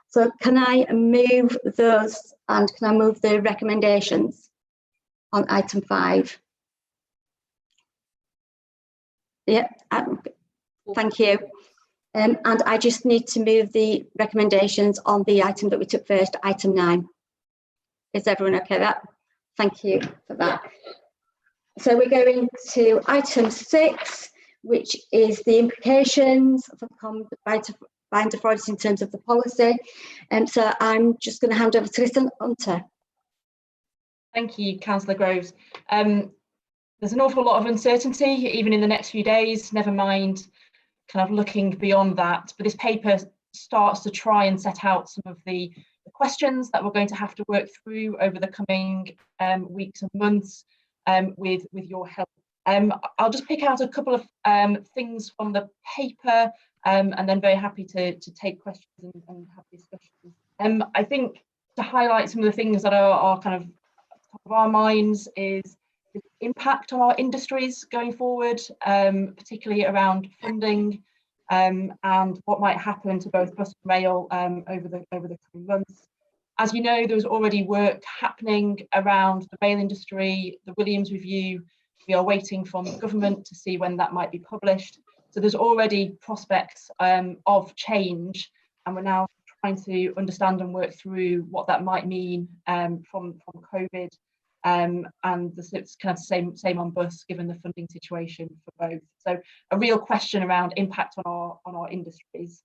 So can I move those, and can I move the recommendations on item 5? Yeah, thank you. And I just need to move the recommendations on the item that we took first, item 9. Is everyone okay with that? Thank you for that. So we're going to item 6, which is the implications for combined authority in terms of the policy. So I'm just going to hand over to Lisa Hunter. Thank you, Councillor Groves. There's an awful lot of uncertainty, even in the next few days, never mind kind of looking beyond that. But this paper starts to try and set out some of the questions that we're going to have to work through over the coming weeks and months with your help. I'll just pick out a couple of things from the paper, and then very happy to take questions and have discussions. I think to highlight some of the things that are kind of top of our minds is the impact on our industries going forward, particularly around funding, and what might happen to both bus and rail over the coming months. As you know, there's already work happening around the rail industry, the Williams Review. We are waiting from government to see when that might be published. So there's already prospects of change, and we're now trying to understand and work through what that might mean from COVID, and it's kind of same on bus, given the funding situation for both. So a real question around impact on our industries.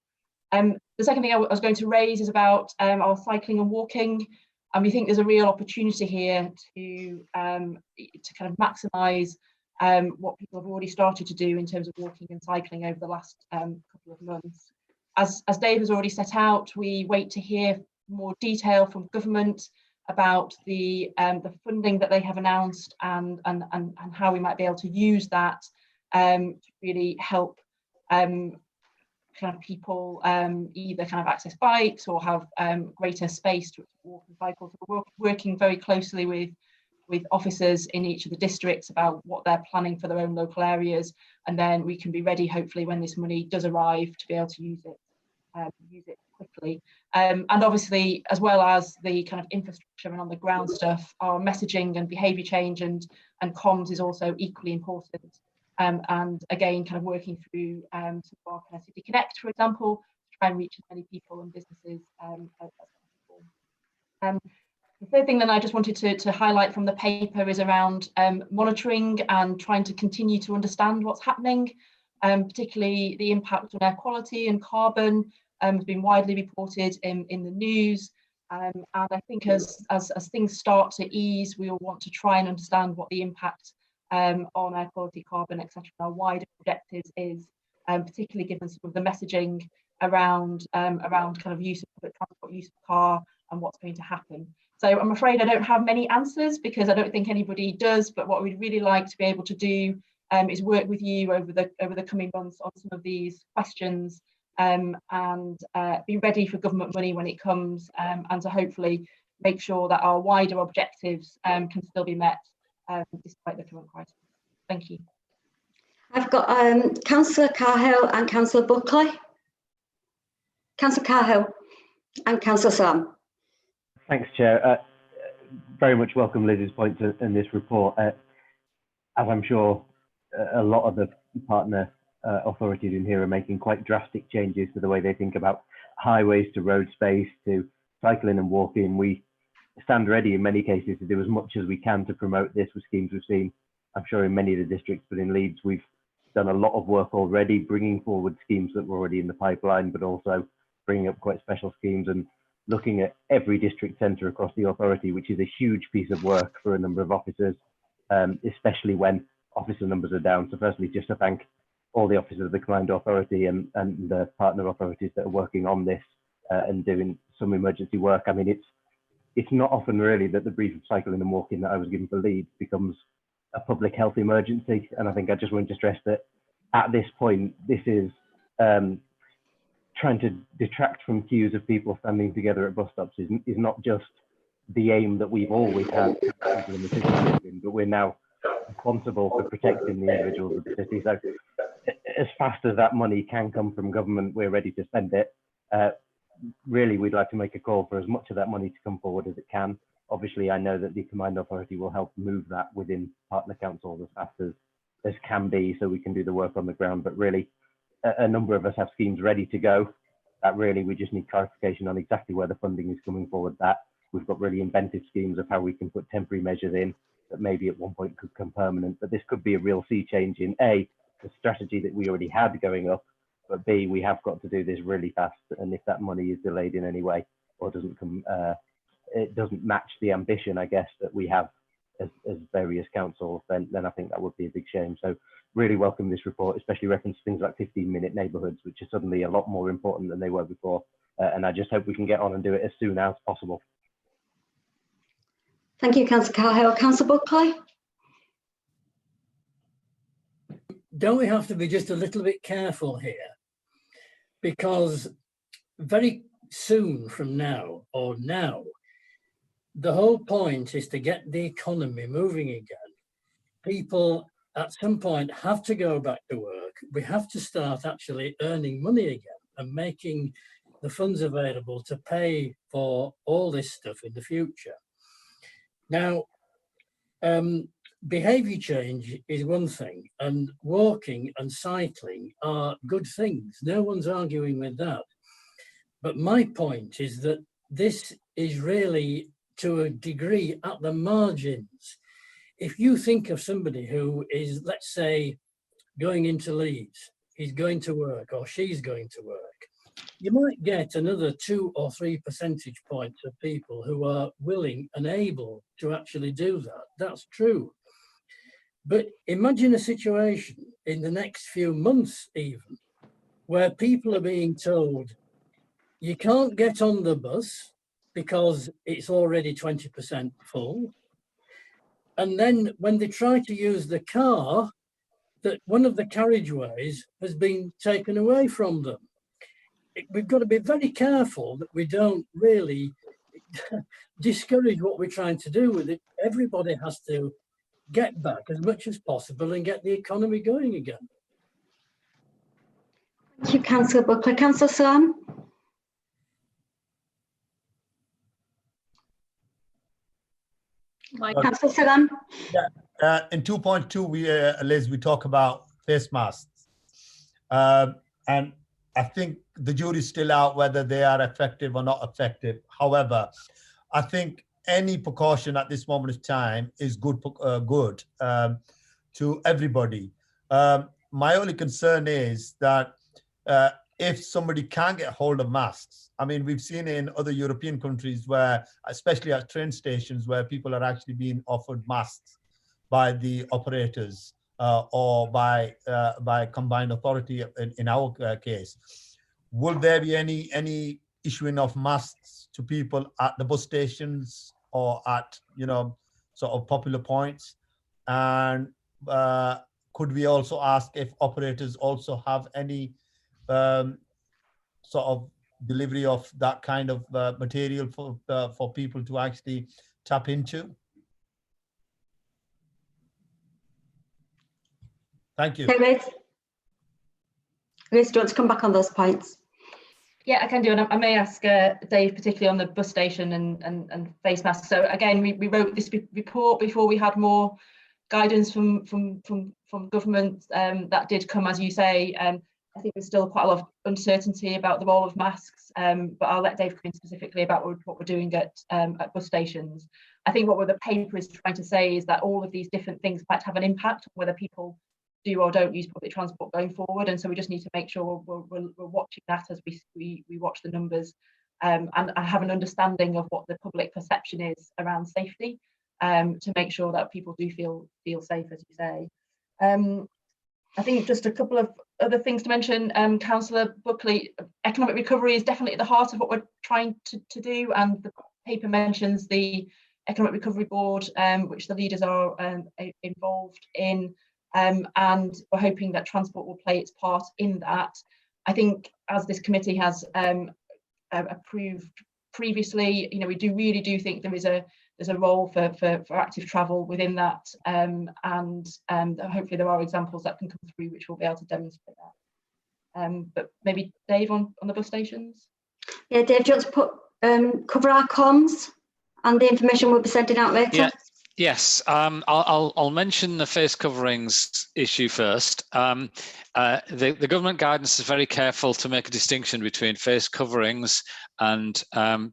The second thing I was going to raise is about our cycling and walking, and we think there's a real opportunity here to kind of maximise what people have already started to do in terms of walking and cycling over the last couple of months. As Dave has already set out, we wait to hear more detail from government about the funding that they have announced, and how we might be able to use that to really help kind of people either kind of access bikes or have greater space to walk and cycle. So we're working very closely with with officers in each of the districts about what they're planning for their own local areas, and then we can be ready, hopefully, when this money does arrive, to be able to use it quickly. And obviously, as well as the kind of infrastructure and on the ground stuff, our messaging and behaviour change and comms is also equally important. And again, kind of working through some of our kind of City Connect, for example, to try and reach as many people and businesses as possible. The third thing that I just wanted to highlight from the paper is around monitoring and trying to continue to understand what's happening, particularly the impact on air quality and carbon has been widely reported in the news. And I think as things start to ease, we will want to try and understand what the impact on air quality, carbon, etc., our wider objectives is, particularly given some of the messaging around kind of use of public transport, use of car, and what's going to happen. So I'm afraid I don't have many answers because I don't think anybody does, but what we'd really like to be able to do is work with you over the coming months on some of these questions, and be ready for government money when it comes, and to hopefully make sure that our wider objectives can still be met despite the current crisis. Thank you. I've got Councillor Cahill and Councillor Buckley. Councillor Cahill and Councillor Sam. Thanks, Chair. Very much welcome Liz's points in this report. As I'm sure a lot of the partner authorities in here are making quite drastic changes to the way they think about highways, to road space, to cycling and walking. We stand ready in many cases to do as much as we can to promote this with schemes we've seen, I'm sure, in many of the districts, but in Leeds we've done a lot of work already, bringing forward schemes that were already in the pipeline, but also bringing up quite special schemes and looking at every district centre across the authority, which is a huge piece of work for a number of officers, especially when officer numbers are down. So firstly, just to thank all the officers of the combined authority and the partner authorities that are working on this and doing some emergency work. I mean, it's not often really that the brief of cycling and walking that I was given for Leeds becomes a public health emergency. And I think I just want to stress that at this point, this is trying to detract from queues of people standing together at bus stops is not just the aim that we've always had, but we're now responsible for protecting the individuals of the city. So as fast as that money can come from government, we're ready to spend it. Really, we'd like to make a call for as much of that money to come forward as it can. Obviously, I know that the combined authority will help move that within partner councils as fast as can be, so we can do the work on the ground. But really, a number of us have schemes ready to go. That really, we just need clarification on exactly where the funding is coming forward. That we've got really inventive schemes of how we can put temporary measures in that maybe at one point could come permanent. But this could be a real sea change in A, the strategy that we already had going up, but B, we have got to do this really fast. And if that money is delayed in any way or doesn't come, it doesn't match the ambition, I guess, that we have as various councils, then I think that would be a big shame. So really welcome this report, especially reference things like 15-minute neighbourhoods, which are suddenly a lot more important than they were before. And I just hope we can get on and do it as soon as possible. Thank you, Councillor Cahill. Councillor Buckley. Don't we have to be just a little bit careful here? Because very soon from now, or now, the whole point is to get the economy moving again. People at some point have to go back to work. We have to start actually earning money again and making the funds available to pay for all this stuff in the future. Now, behaviour change is one thing, and walking and cycling are good things. No one's arguing with that. But my point is that this is really, to a degree, at the margins. If you think of somebody who is, let's say, going into Leeds, he's going to work or she's going to work, you might get another 2 or 3 percentage points of people who are willing and able to actually do that. That's true. But imagine a situation in the next few months even, where people are being told, you can't get on the bus because it's already 20% full. And then when they try to use the car, that one of the carriageways has been taken away from them. We've got to be very careful that we don't really discourage what we're trying to do with it. Everybody has to get back as much as possible and get the economy going again. Thank you, Councillor Buckley. Councillor Salam? Councillor Salam? Yeah, in 2.2, Liz, we talk about face masks. And I think the jury's still out whether they are effective or not effective. However, I think any precaution at this moment of time is good to everybody. My only concern is that if somebody can't get hold of masks, I mean, we've seen it in other European countries where, especially at train stations, where people are actually being offered masks by the operators or by combined authority in our case. Will there be any issuing of masks to people at the bus stations or at, sort of popular points? And could we also ask if operators also have any sort of delivery of that kind of material for people to actually tap into? Thank you. Liz, do you want to come back on those points? Yeah, I can do, and I may ask Dave, particularly on the bus station and face masks. So again, we wrote this report before we had more guidance from government. That did come, as you say. I think there's still quite a lot of uncertainty about the role of masks, but I'll let Dave come in specifically about what we're doing at bus stations. I think what the paper is trying to say is that all of these different things might have an impact on whether people do or don't use public transport going forward, and so we just need to make sure we're watching that as we watch the numbers, and have an understanding of what the public perception is around safety, to make sure that people do feel safe, as you say. I think just a couple of other things to mention. Councillor Buckley, economic recovery is definitely at the heart of what we're trying to do, and the paper mentions the Economic Recovery Board, which the leaders are involved in. And we're hoping that transport will play its part in that. I think, as this committee has approved previously, we really do think there's a role for active travel within that, and hopefully there are examples that can come through which will be able to demonstrate that. But maybe Dave on the bus stations. Yeah, Dave, do you want to cover our comms and the information we'll be sending out later? Yeah. Yes, I'll mention the face coverings issue first. The government guidance is very careful to make a distinction between face coverings and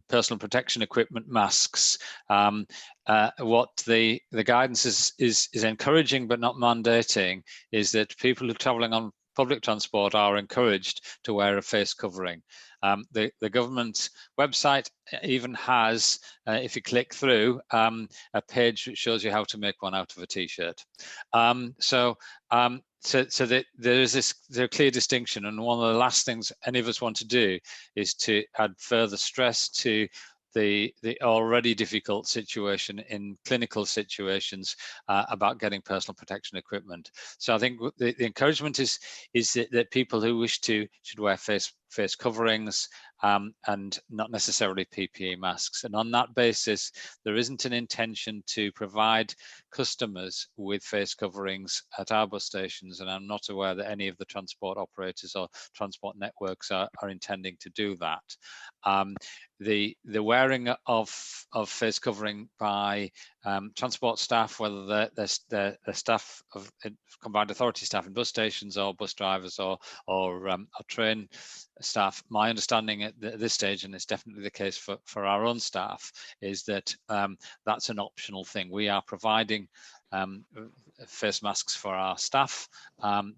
personal protection equipment, masks. What the guidance is encouraging but not mandating is that people who are travelling on public transport are encouraged to wear a face covering. The government website even has, if you click through, a page which shows you how to make one out of a t-shirt. So there's a clear distinction, and one of the last things any of us want to do is to add further stress to the already difficult situation in clinical situations about getting personal protection equipment. So I think the encouragement is that people who wish to should wear face coverings and not necessarily PPE masks. And on that basis, there isn't an intention to provide customers with face coverings at our bus stations, and I'm not aware that any of the transport operators or transport networks are intending to do that. The wearing of face covering by transport staff, whether they're staff of combined authority staff in bus stations or bus drivers or train staff, my understanding at this stage, and it's definitely the case for our own staff, is that that's an optional thing. We are providing face masks for our staff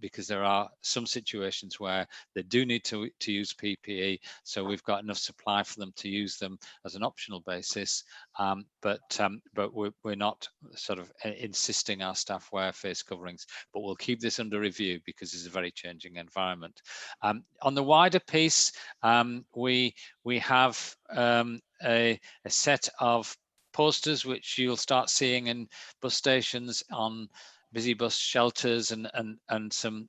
because there are some situations where they do need to use PPE, so we've got enough supply for them to use them as an optional basis, but we're not sort of insisting our staff wear face coverings, but we'll keep this under review because it's a very changing environment. On the wider piece, we have a set of posters which you'll start seeing in bus stations on busy bus shelters and some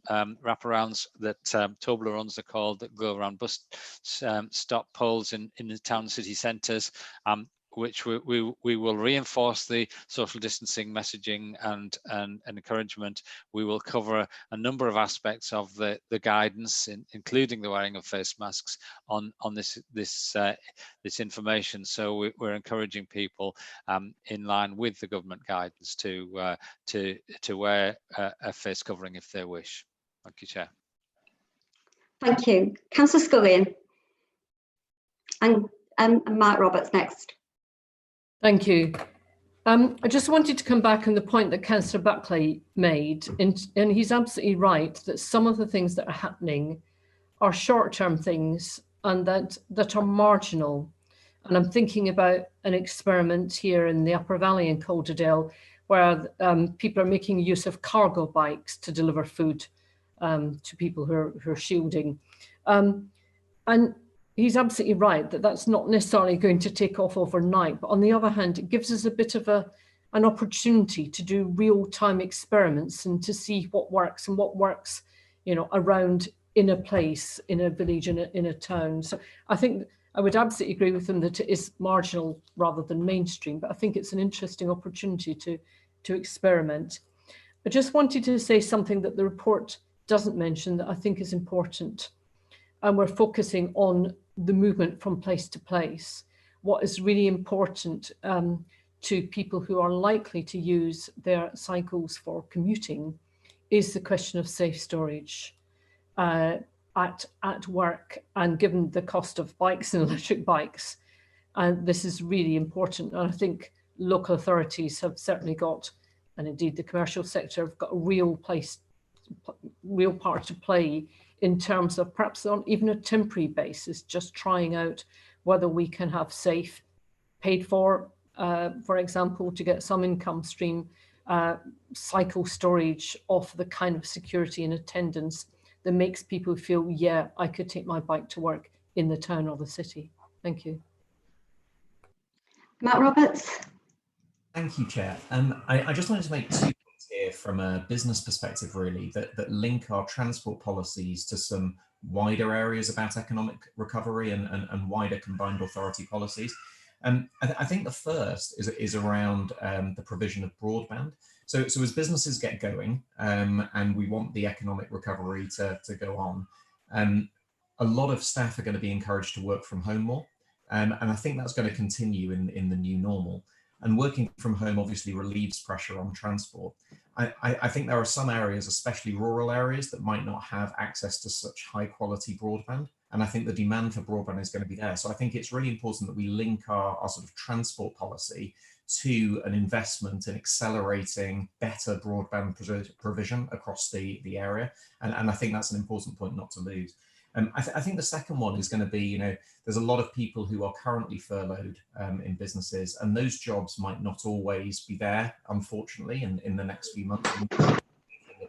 wraparounds that Tobler runs are called, that go around bus stop poles in the town and city centres, which we will reinforce the social distancing messaging and encouragement. We will cover a number of aspects of the guidance, including the wearing of face masks on this information. So we're encouraging people in line with the government guidance to wear a face covering if they wish. Thank you, Chair. Thank you. Councillor Scullion and Mark Roberts next. Thank you. I just wanted to come back on the point that Councillor Buckley made, and he's absolutely right that some of the things that are happening are short-term things and that are marginal. And I'm thinking about an experiment here in the Upper Valley in Calderdale, where people are making use of cargo bikes to deliver food to people who are shielding. And he's absolutely right that that's not necessarily going to take off overnight. But on the other hand, it gives us a bit of an opportunity to do real-time experiments and to see what works and what works, you know, around in a place, in a village, in a town. So I think I would absolutely agree with them that it is marginal rather than mainstream, but I think it's an interesting opportunity to experiment. I just wanted to say something that the report doesn't mention that I think is important. And we're focusing on the movement from place to place. What is really important to people who are likely to use their cycles for commuting is the question of safe storage at work, and given the cost of bikes and electric bikes. And this is really important. And I think local authorities have certainly got, and indeed the commercial sector have got a real part to play in terms of perhaps on even a temporary basis, just trying out whether we can have safe, paid for example, to get some income stream, cycle storage of the kind of security and attendance that makes people feel, yeah, I could take my bike to work in the town or the city. Thank you. Matt Roberts. Thank you, Chair. I just wanted to make 2 points here from a business perspective, really, that link our transport policies to some wider areas about economic recovery and wider combined authority policies. I think the first is around the provision of broadband. So as businesses get going and we want the economic recovery to go on, a lot of staff are going to be encouraged to work from home more. And I think that's going to continue in the new normal. And working from home obviously relieves pressure on transport. I think there are some areas, especially rural areas, that might not have access to such high quality broadband. And I think the demand for broadband is going to be there. So I think it's really important that we link our sort of transport policy to an investment in accelerating better broadband provision across the area. And I think that's an important point not to lose. I think the second one is going to be, there's a lot of people who are currently furloughed in businesses, and those jobs might not always be there, unfortunately, in the next few months.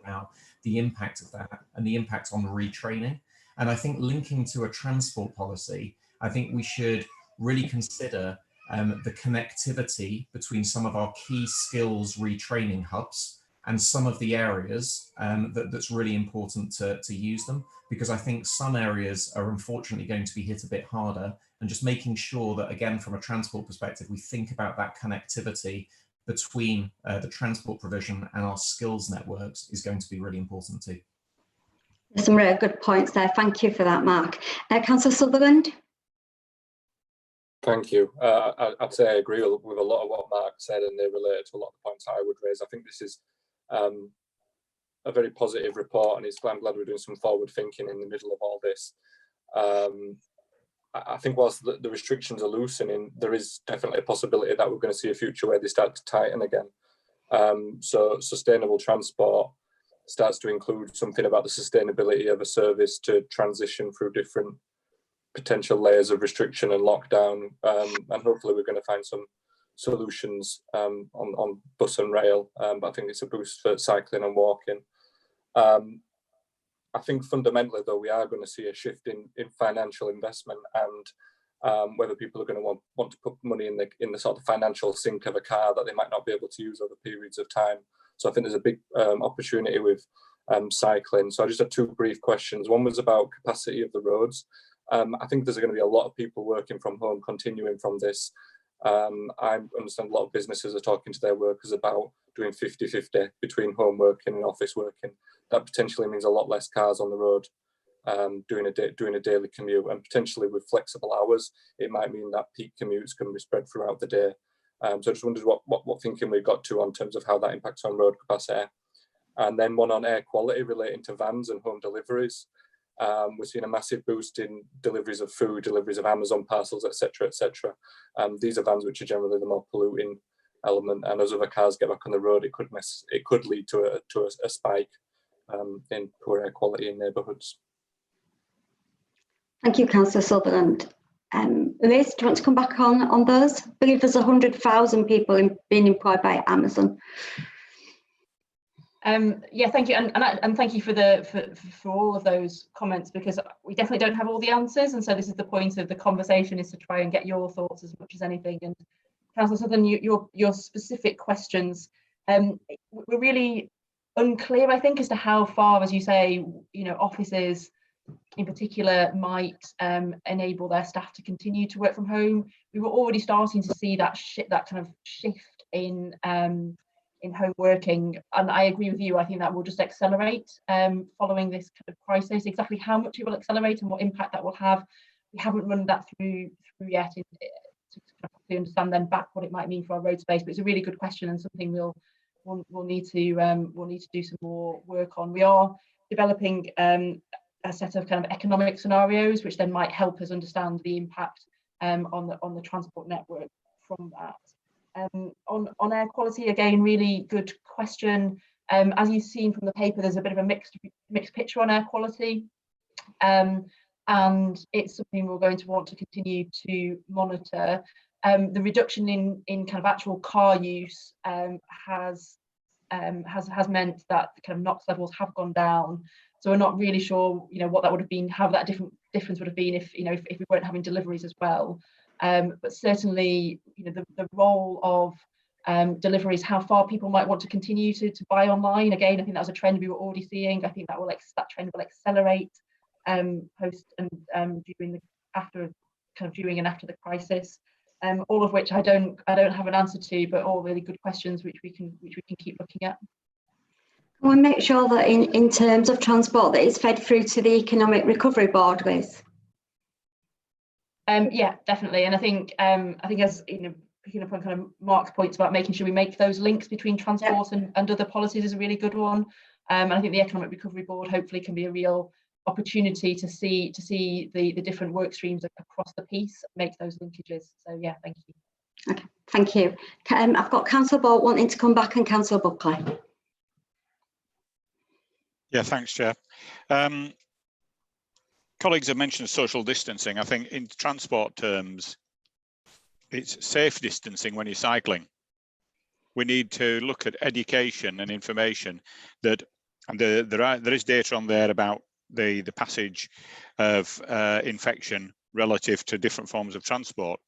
About the impact of that and the impact on retraining. And I think linking to a transport policy, I think we should really consider the connectivity between some of our key skills retraining hubs and some of the areas that's really important to use them, because I think some areas are unfortunately going to be hit a bit harder, and just making sure that, again, from a transport perspective, we think about that connectivity between the transport provision and our skills networks is going to be really important too. There's some really good points there. Thank you for that, Mark. Councillor Sutherland. Thank you. I'd say I agree with a lot of what Mark said, and they relate to a lot of the points that I would raise. I think this is a very positive report, and I'm glad we're doing some forward thinking in the middle of all this. I think whilst the restrictions are loosening, there is definitely a possibility that we're going to see a future where they start to tighten again. So sustainable transport starts to include something about the sustainability of a service to transition through different potential layers of restriction and lockdown, and hopefully we're going to find some solutions on bus and rail, but I think it's a boost for cycling and walking. I think fundamentally, though, we are going to see a shift in financial investment, and whether people are going to want to put money in the sort of financial sink of a car that they might not be able to use over periods of time. So I think there's a big opportunity with cycling. So I just had two brief questions. One was about capacity of the roads. I think there's going to be a lot of people working from home continuing from this. I understand a lot of businesses are talking to their workers about doing 50-50 between home working and office working. That potentially means a lot less cars on the road doing a daily commute, and potentially with flexible hours, it might mean that peak commutes can be spread throughout the day. So I just wondered what thinking we've got to on terms of how that impacts on road capacity. And then one on air quality relating to vans and home deliveries. We're seeing a massive boost in deliveries of food, deliveries of Amazon parcels, etc., etc. These are vans which are generally the more polluting element, and as other cars get back on the road, it could lead to a spike in poor air quality in neighbourhoods. Thank you, Councillor Sutherland. Liz, do you want to come back on those? I believe there's 100,000 people being employed by Amazon. Yeah, thank you, and thank you for all of those comments, because we definitely don't have all the answers, and so this is the point of the conversation, is to try and get your thoughts as much as anything. And Councillor Sutherland, your specific questions, we're really unclear, I think, as to how far, as you say, offices in particular might enable their staff to continue to work from home. We were already starting to see that kind of shift in home working, and I agree with you. I think that will just accelerate following this kind of crisis. Exactly how much it will accelerate and what impact that will have, we haven't run that through yet to properly understand then back what it might mean for our road space. But it's a really good question, and something we'll need to do some more work on. We are developing a set of kind of economic scenarios, which then might help us understand the impact on the transport network from that. On air quality, again, really good question. As you've seen from the paper, there's a bit of a mixed picture on air quality, and it's something we're going to want to continue to monitor. The reduction in kind of actual car use has meant that the kind of NOx levels have gone down. So we're not really sure, what that would have been, how that difference would have been if we weren't having deliveries as well. But certainly, the role of deliveries, how far people might want to continue to buy online. Again, I think that was a trend we were already seeing. I think that trend will accelerate post and during and after the crisis. All of which I don't have an answer to, but all really good questions which we can keep looking at. I want to make sure that in terms of transport, that it's fed through to the Economic Recovery Board, Liz. Yeah, definitely, and I think as picking up on kind of Mark's points about making sure we make those links between transport and other policies is a really good one. And I think the Economic Recovery Board hopefully can be a real opportunity to see the different work streams across the piece, make those linkages. So yeah, thank you. Okay, thank you. I've got Councillor Bolt wanting to come back and Councillor Buckley. Yeah, thanks, Chair. Colleagues have mentioned social distancing. I think in transport terms, it's safe distancing when you're cycling. We need to look at education and information that, and there is data on there about the passage of infection relative to different forms of transport.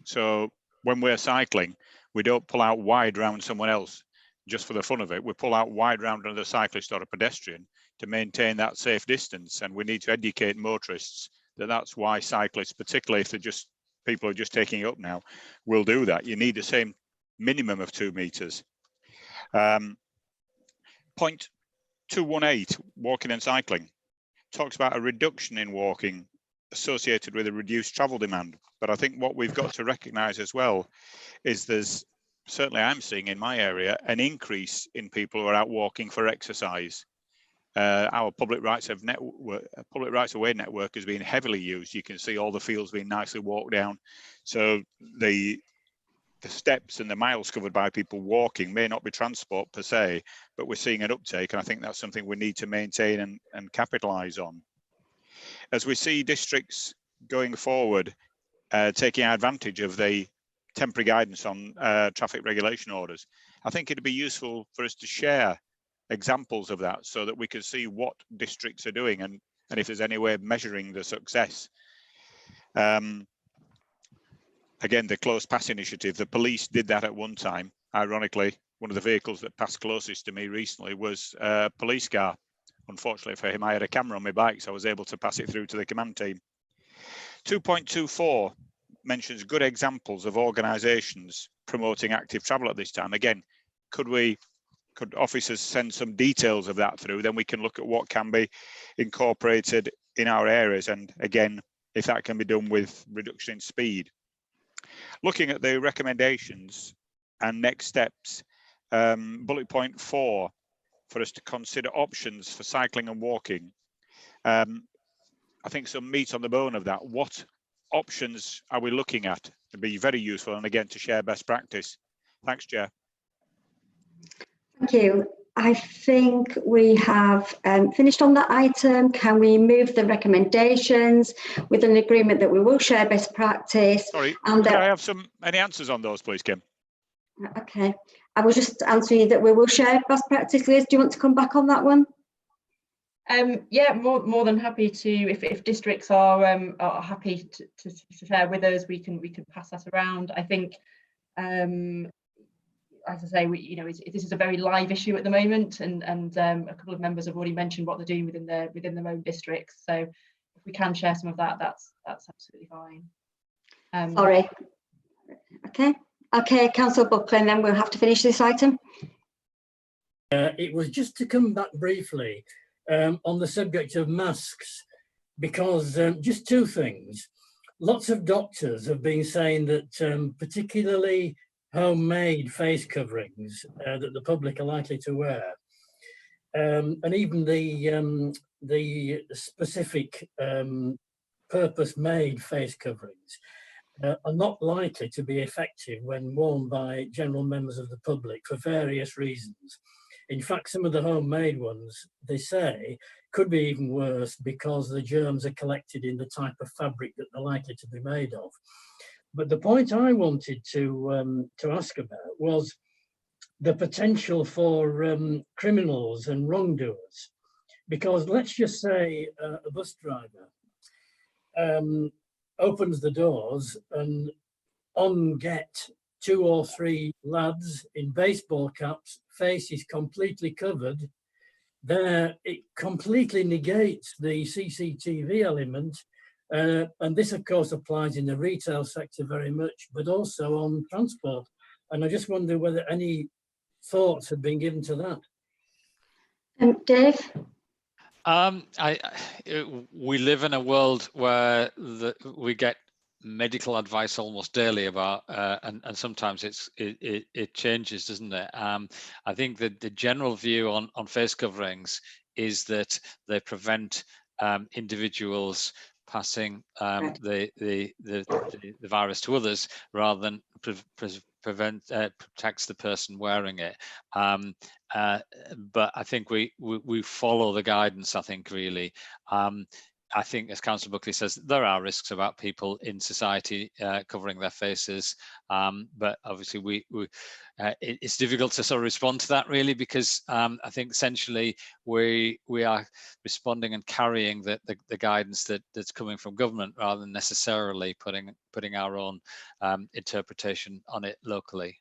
So when we're cycling, we don't pull out wide round someone else just for the fun of it. We pull out wide round another cyclist or a pedestrian to maintain that safe distance, and we need to educate motorists that that's why cyclists, particularly if people are just taking it up now, will do that. You need the same minimum of 2 meters. Point 218, walking and cycling, talks about a reduction in walking associated with a reduced travel demand. But I think what we've got to recognise as well is there's, certainly I'm seeing in my area, an increase in people who are out walking for exercise. Our public rights away network has been heavily used. You can see all the fields being nicely walked down. So the steps and the miles covered by people walking may not be transport per se, but we're seeing an uptake, and I think that's something we need to maintain and capitalise on. As we see districts going forward, taking advantage of the temporary guidance on traffic regulation orders, I think it'd be useful for us to share examples of that so that we can see what districts are doing and if there's any way of measuring the success. Again, the closed pass initiative, the police did that at one time. Ironically, one of the vehicles that passed closest to me recently was a police car. Unfortunately for him, I had a camera on my bike, so I was able to pass it through to the command team. 2.24 mentions good examples of organisations promoting active travel at this time. Again, could officers send some details of that through? Then we can look at what can be incorporated in our areas, and again, if that can be done with reduction in speed. Looking at the recommendations and next steps, bullet point 4, for us to consider options for cycling and walking. I think some meat on the bone of that. What options are we looking at? It'd be very useful, and again, to share best practice. Thanks, Chair. Thank you. I think we have finished on that item. Can we move the recommendations with an agreement that we will share best practice? Sorry, and could that, I have any answers on those, please, Kim? Okay, I was just answering you that we will share best practice. Liz, do you want to come back on that one? Yeah, more than happy to. If districts are happy to share with us, we can pass that around. I think, as I say, this is a very live issue at the moment, and a couple of members have already mentioned what they're doing within their own districts. So if we can share some of that, that's absolutely fine. Sorry. Okay, Councillor Buckland, then we'll have to finish this item. It was just to come back briefly on the subject of masks, because just two things. Lots of doctors have been saying that particularly homemade face coverings that the public are likely to wear, and even the specific purpose-made face coverings are not likely to be effective when worn by general members of the public for various reasons. In fact, some of the homemade ones, they say, could be even worse because the germs are collected in the type of fabric that they're likely to be made of. But the point I wanted to ask about was the potential for criminals and wrongdoers. Because let's just say a bus driver opens the doors and on get 2 or 3 lads in baseball caps, faces completely covered. There, it completely negates the CCTV element. And this, of course, applies in the retail sector very much, but also on transport. And I just wonder whether any thoughts have been given to that. Dave? We live in a world where we get medical advice almost daily about, and sometimes it changes, doesn't it? I think that the general view on face coverings is that they prevent individuals passing the virus to others, rather than protects the person wearing it. But I think we follow the guidance, I think, really. I think, as Councillor Buckley says, there are risks about people in society covering their faces, but obviously it's difficult to sort of respond to that, really, because I think essentially we are responding and carrying the guidance that's coming from government, rather than necessarily putting our own interpretation on it locally.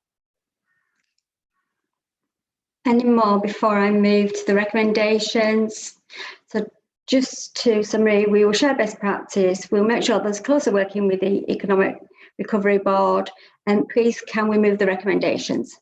Any more before I move to the recommendations? So just to summary, we will share best practice. We'll make sure there's closer working with the Economic Recovery Board. And please, can we move the recommendations?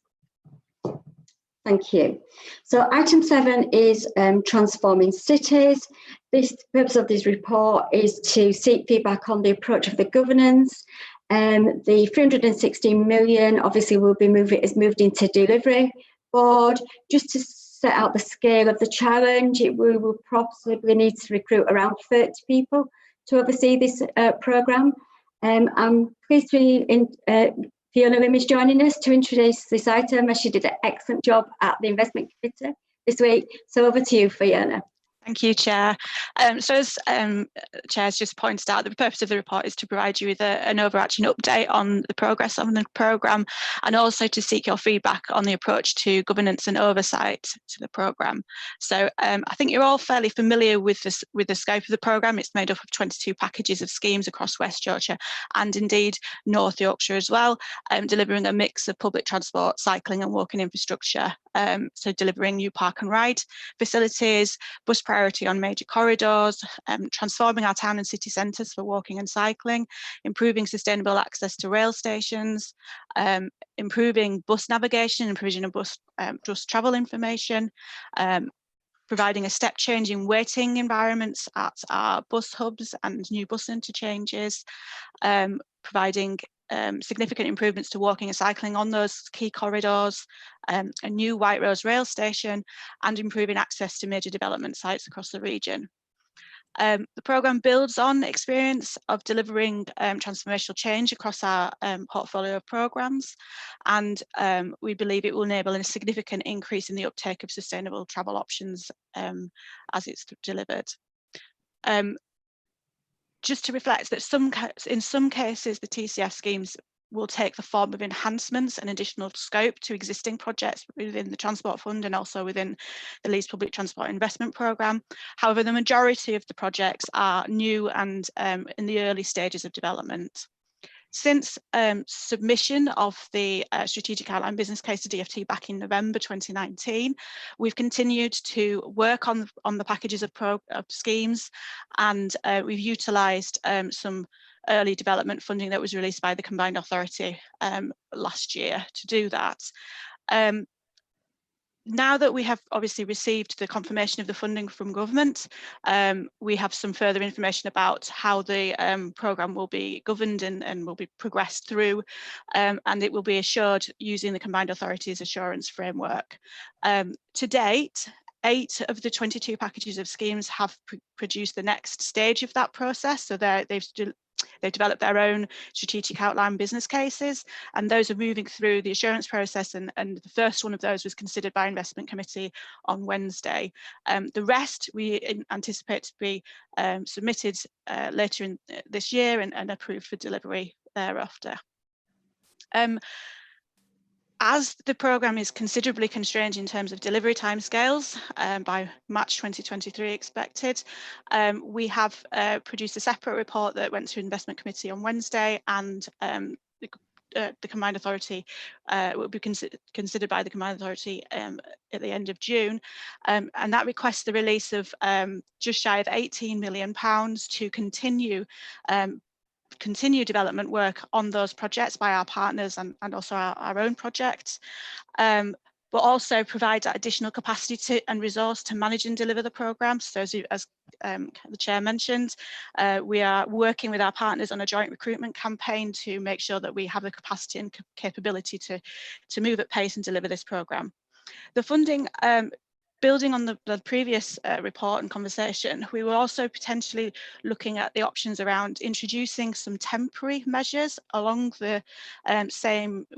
Thank you. So item 7 is transforming cities. The purpose of this report is to seek feedback on the approach of the governance. The 316 million obviously will be moved into delivery board. Just to set out the scale of the challenge, we will possibly need to recruit around 30 people to oversee this programme. I'm pleased to Fiona Lim is joining us to introduce this item, as she did an excellent job at the investment committee this week. So over to you, Fiona. Thank you, Chair. So as Chair's just pointed out, the purpose of the report is to provide you with an overarching update on the progress of the programme, and also to seek your feedback on the approach to governance and oversight to the programme. So I think you're all fairly familiar with the scope of the programme. It's made up of 22 packages of schemes across West Yorkshire and indeed North Yorkshire as well, delivering a mix of public transport, cycling and walking infrastructure. So delivering new park and ride facilities, bus priority on major corridors, transforming our town and city centres for walking and cycling, improving sustainable access to rail stations, improving bus navigation and provision of bus travel information, providing a step change in waiting environments at our bus hubs and new bus interchanges, providing significant improvements to walking and cycling on those key corridors, a new White Rose rail station, and improving access to major development sites across the region. The programme builds on experience of delivering transformational change across our portfolio of programmes, and we believe it will enable a significant increase in the uptake of sustainable travel options as it's delivered. Just to reflect that in some cases, the TCF schemes will take the form of enhancements and additional scope to existing projects within the Transport Fund and also within the Leeds Public Transport Investment Programme. However, the majority of the projects are new and in the early stages of development. Since submission of the strategic outline business case to DFT back in November 2019, we've continued to work on the packages of schemes, and we've utilised some early development funding that was released by the Combined Authority last year to do that. Now that we have obviously received the confirmation of the funding from government, we have some further information about how the programme will be governed and will be progressed through, and it will be assured using the Combined Authorities Assurance Framework. To date, 8 of the 22 packages of schemes have produced the next stage of that process, so they've developed their own strategic outline business cases, and those are moving through the assurance process, and the first one of those was considered by Investment Committee on Wednesday. The rest we anticipate to be submitted later in this year and approved for delivery thereafter. As the programme is considerably constrained in terms of delivery timescales, by March 2023 expected, we have produced a separate report that went to Investment Committee on Wednesday, and the Combined Authority will be considered by the Combined Authority at the end of June, and that requests the release of just shy of £18 million to continue development work on those projects by our partners and also our own projects, but also provide that additional capacity and resource to manage and deliver the programme. So as the Chair mentioned, we are working with our partners on a joint recruitment campaign to make sure that we have the capacity and capability to move at pace and deliver this programme. The funding, building on the previous report and conversation, we were also potentially looking at the options around introducing some temporary measures along the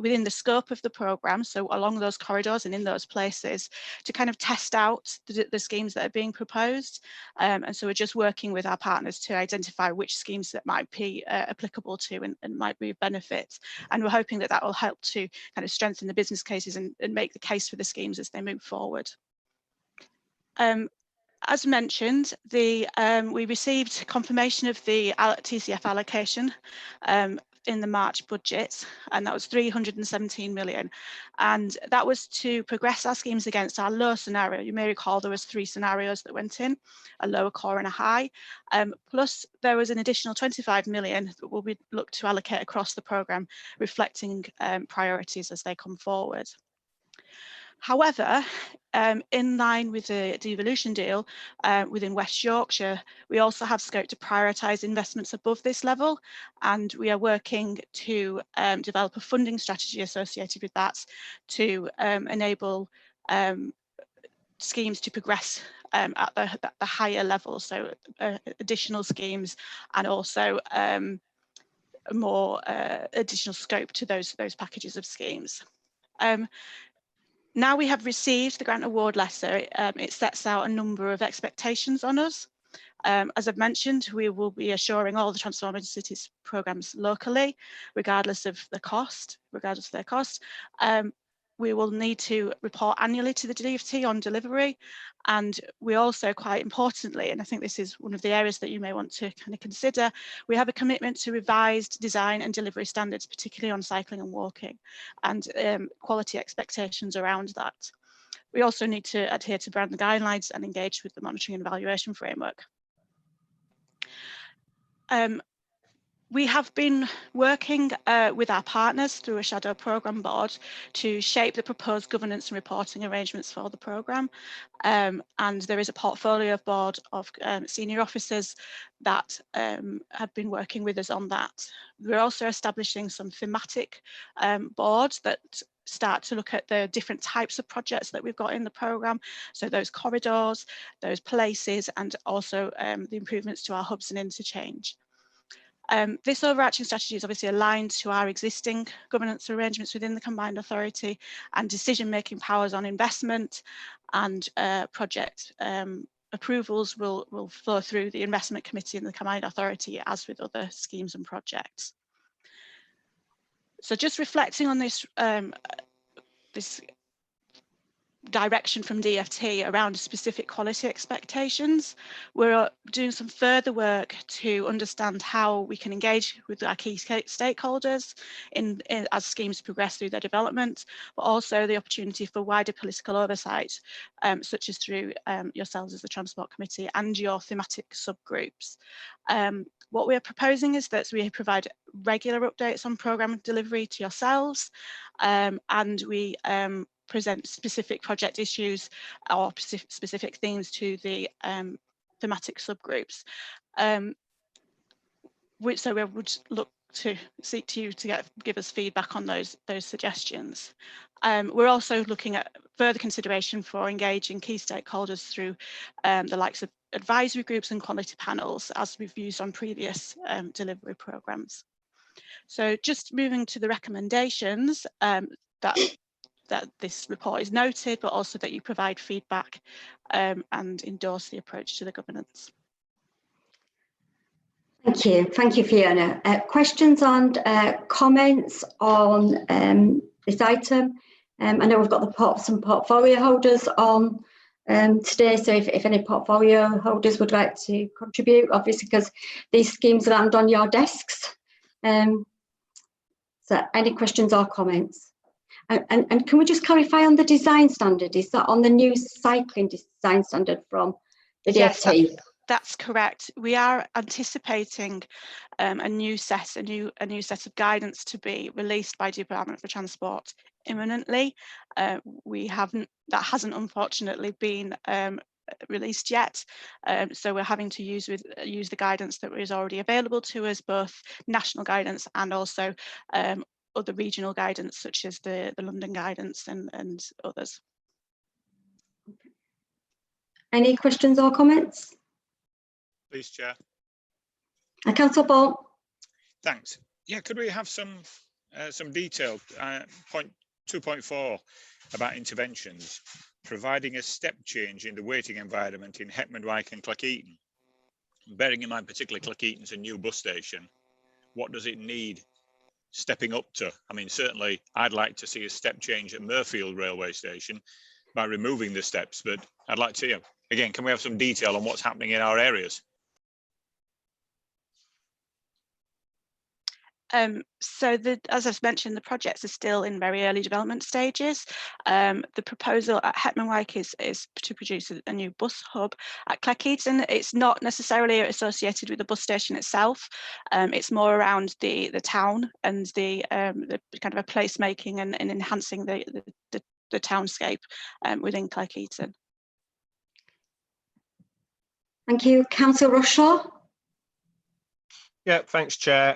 within the scope of the programme, so along those corridors and in those places, to kind of test out the schemes that are being proposed. And so we're just working with our partners to identify which schemes that might be applicable to and might be of benefit. And we're hoping that that will help to kind of strengthen the business cases and make the case for the schemes as they move forward. As mentioned, we received confirmation of the TCF allocation in the March budget, and that was 317 million. And that was to progress our schemes against our low scenario. You may recall there was 3 scenarios that went in, a lower core and a high. Plus there was an additional 25 million that will be looked to allocate across the programme, reflecting priorities as they come forward. However, in line with the devolution deal within West Yorkshire, we also have scope to prioritise investments above this level, and we are working to develop a funding strategy associated with that to enable schemes to progress at the higher level, so additional schemes and also more additional scope to those packages of schemes. Now we have received the grant award letter, it sets out a number of expectations on us. As I've mentioned, we will be assuring all the Transforming Cities programmes locally, regardless of their cost. We will need to report annually to the DFT on delivery, and we also, quite importantly, and I think this is one of the areas that you may want to kind of consider, we have a commitment to revised design and delivery standards, particularly on cycling and walking, and quality expectations around that. We also need to adhere to brand guidelines and engage with the monitoring and evaluation framework. We have been working with our partners through a shadow programme board to shape the proposed governance and reporting arrangements for the programme. And there is a portfolio board of senior officers that have been working with us on that. We're also establishing some thematic boards that start to look at the different types of projects that we've got in the programme. So those corridors, those places, and also the improvements to our hubs and interchange. This overarching strategy is obviously aligned to our existing governance arrangements within the combined authority, and decision-making powers on investment and project approvals will flow through the investment committee in the combined authority, as with other schemes and projects. So just reflecting on this, this direction from DFT around specific quality expectations, we're doing some further work to understand how we can engage with our key stakeholders as schemes progress through their development, but also the opportunity for wider political oversight, such as through yourselves as the Transport Committee and your thematic subgroups. What we are proposing is that we provide regular updates on programme delivery to yourselves, and we present specific project issues or specific themes to the thematic subgroups. So we would look to seek to you to give us feedback on those suggestions. We're also looking at further consideration for engaging key stakeholders through the likes of advisory groups and quality panels, as we've used on previous delivery programmes. So just moving to the recommendations that this report is noted, but also that you provide feedback and endorse the approach to the governance. Thank you, Fiona. Questions and comments on this item? I know we've got some portfolio holders on today, so if any portfolio holders would like to contribute, obviously because these schemes land on your desks. So any questions or comments? And can we just clarify on the design standard? Is that on the new cycling design standard from the DFT? Yes, that's correct. We are anticipating a new set of guidance to be released by the Department for Transport imminently. That hasn't unfortunately been released yet, so we're having to use the guidance that is already available to us, both national guidance and also other regional guidance, such as the London guidance and others. Any questions or comments? Please, Chair. Councillor Ball. Thanks. Yeah, could we have some detail? Point 2.4 about interventions, providing a step change in the waiting environment in Hetman, WYCA and Cleckheaton. Bearing in mind particularly Cleckheaton's a new bus station, what does it need stepping up to? I mean, certainly I'd like to see a step change at Murfield railway station by removing the steps, but I'd like to, again, can we have some detail on what's happening in our areas? So as I've mentioned, the projects are still in very early development stages. The proposal at Hetman WYCA is to produce a new bus hub. At Cleckheaton, it's not necessarily associated with the bus station itself. It's more around the town and the kind of a placemaking and enhancing the townscape within Cleckheaton. Thank you. Councillor Rushall. Yeah, thanks, Chair.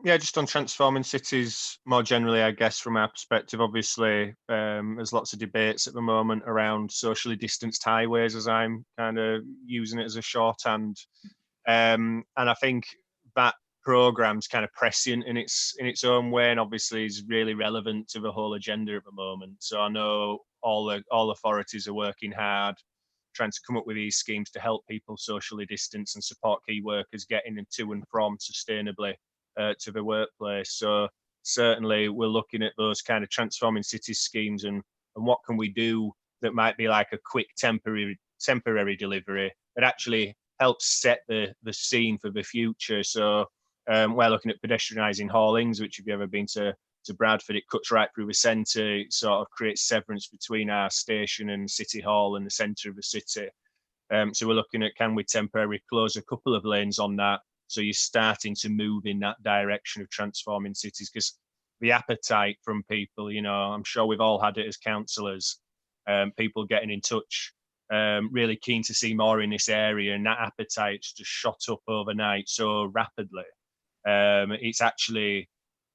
Yeah, just on transforming cities more generally, I guess, from our perspective, obviously, there's lots of debates at the moment around socially distanced highways, as I'm kind of using it as a shorthand. And I think that programme's kind of prescient in its own way, and obviously is really relevant to the whole agenda at the moment. So I know all authorities are working hard, trying to come up with these schemes to help people socially distance and support key workers getting them to and from sustainably to the workplace. So certainly we're looking at those kind of transforming cities schemes and what can we do that might be like a quick temporary delivery that actually helps set the scene for the future. So we're looking at pedestrianising Hallings, which if you've ever been to Bradford, it cuts right through the centre. It sort of creates severance between our station and City Hall and the centre of the city. So we're looking at, can we temporarily close a couple of lanes on that? So you're starting to move in that direction of transforming cities, because the appetite from people, you know, I'm sure we've all had it as councillors, people getting in touch, really keen to see more in this area, and that appetite's just shot up overnight so rapidly. It's actually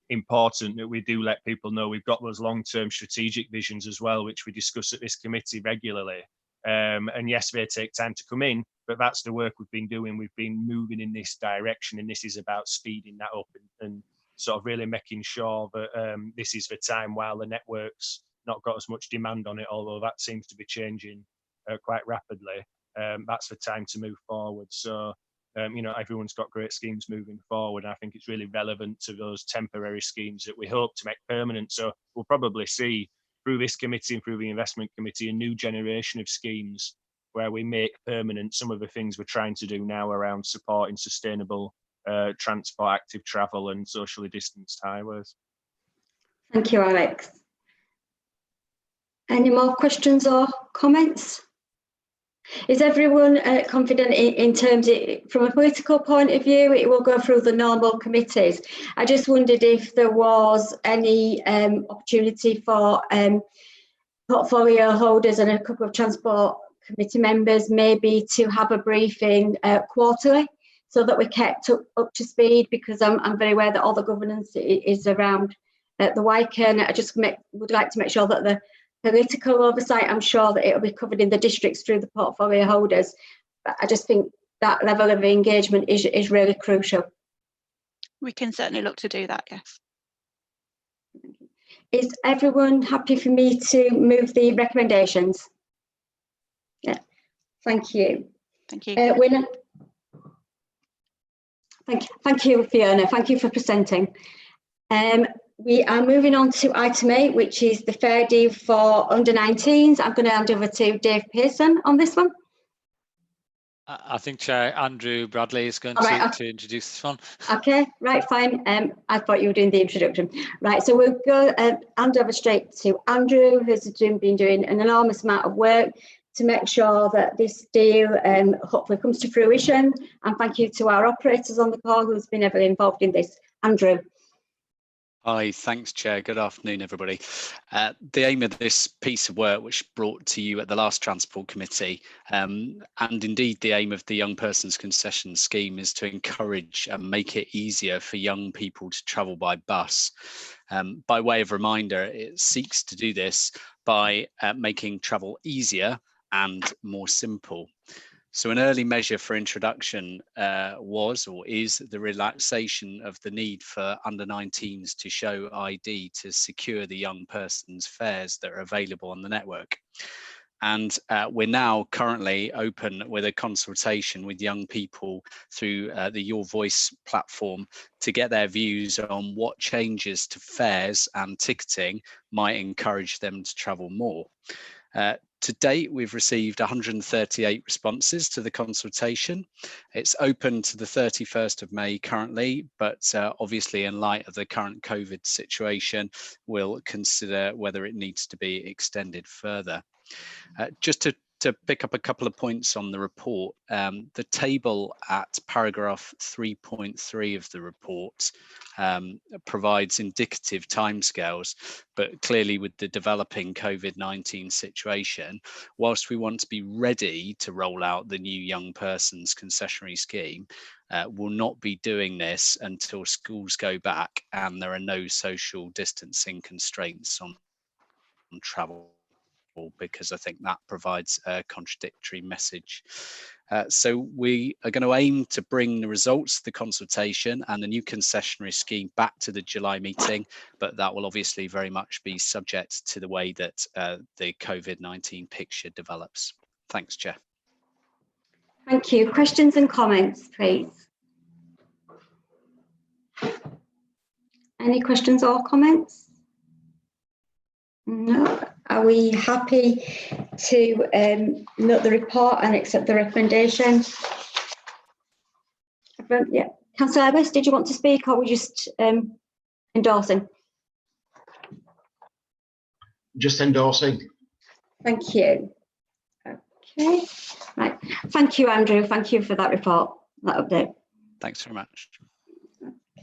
important that we do let people know we've got those long-term strategic visions as well, which we discuss at this committee regularly. And yes, they take time to come in, but that's the work we've been doing. We've been moving in this direction, and this is about speeding that up and sort of really making sure that this is the time while the network's not got as much demand on it, although that seems to be changing quite rapidly. That's the time to move forward. So, you know, everyone's got great schemes moving forward. I think it's really relevant to those temporary schemes that we hope to make permanent. So we'll probably see through this committee and through the investment committee a new generation of schemes where we make permanent some of the things we're trying to do now around supporting sustainable transport, active travel and socially distanced highways. Thank you, Alex. Any more questions or comments? Is everyone confident in terms of, from a political point of view, it will go through the normal committees? I just wondered if there was any opportunity for portfolio holders and a couple of transport committee members maybe to have a briefing quarterly, so that we're kept up to speed, because I'm very aware that all the governance is around the WYCA, and I just would like to make sure that the political oversight, I'm sure that it'll be covered in the districts through the portfolio holders. But I just think that level of engagement is really crucial. We can certainly look to do that, yes. Is everyone happy for me to move the recommendations? Yeah, thank you. Thank you. Thank you, Fiona. Thank you for presenting. We are moving on to item 8, which is the fair deal for under 19s. I'm going to hand over to Dave Pearson on this one. I think Chair Andrew Bradley is going to introduce this one. Okay, right, fine. I thought you were doing the introduction. Right, so we'll go hand over straight to Andrew, who's been doing an enormous amount of work to make sure that this deal hopefully comes to fruition. And thank you to our operators on the call who's been heavily involved in this. Andrew. Hi, thanks, Chair. Good afternoon, everybody. The aim of this piece of work, which brought to you at the last Transport Committee, and indeed the aim of the Young Persons Concession Scheme, is to encourage and make it easier for young people to travel by bus. By way of reminder, it seeks to do this by making travel easier and more simple. So an early measure for introduction was or is the relaxation of the need for under 19s to show ID to secure the young person's fares that are available on the network. And we're now currently open with a consultation with young people through the Your Voice platform to get their views on what changes to fares and ticketing might encourage them to travel more. To date, we've received 138 responses to the consultation. It's open to the 31st of May currently, but obviously in light of the current COVID situation, we'll consider whether it needs to be extended further. Just to pick up a couple of points on the report, the table at paragraph 3.3 of the report provides indicative timescales, but clearly with the developing COVID-19 situation, whilst we want to be ready to roll out the new young persons concessionary scheme, we'll not be doing this until schools go back and there are no social distancing constraints on travel because I think that provides a contradictory message. So we are going to aim to bring the results of the consultation and the new concessionary scheme back to the July meeting, but that will obviously very much be subject to the way that the COVID-19 picture develops. Thanks, Chair. Thank you. Questions and comments, please. Any questions or comments? No. Are we happy to note the report and accept the recommendation? Yeah. Councillor Abbas, did you want to speak, or were you just endorsing? Just endorsing. Thank you. Okay. Right. Thank you, Andrew. Thank you for that report, that update. Thanks very much.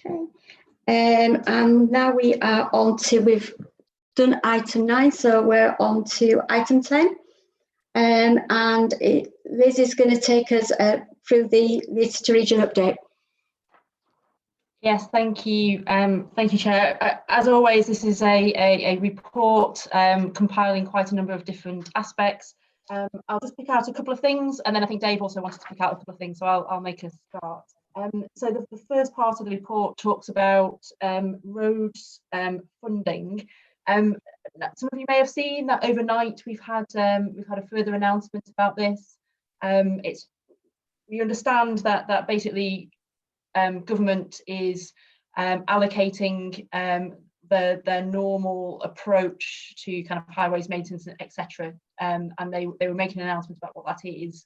Okay. And now we are on to, we've done item 9, so we're on to item 10. And Liz is going to take us through the Leicester Region update. Yes, thank you. Thank you, Chair. As always, this is a report compiling quite a number of different aspects. I'll just pick out a couple of things, and then I think Dave also wanted to pick out a couple of things, so I'll make a start. So the first part of the report talks about roads funding. Some of you may have seen that overnight we've had a further announcement about this. We understand that basically government is allocating their normal approach to kind of highways maintenance, etc. And they were making an announcement about what that is.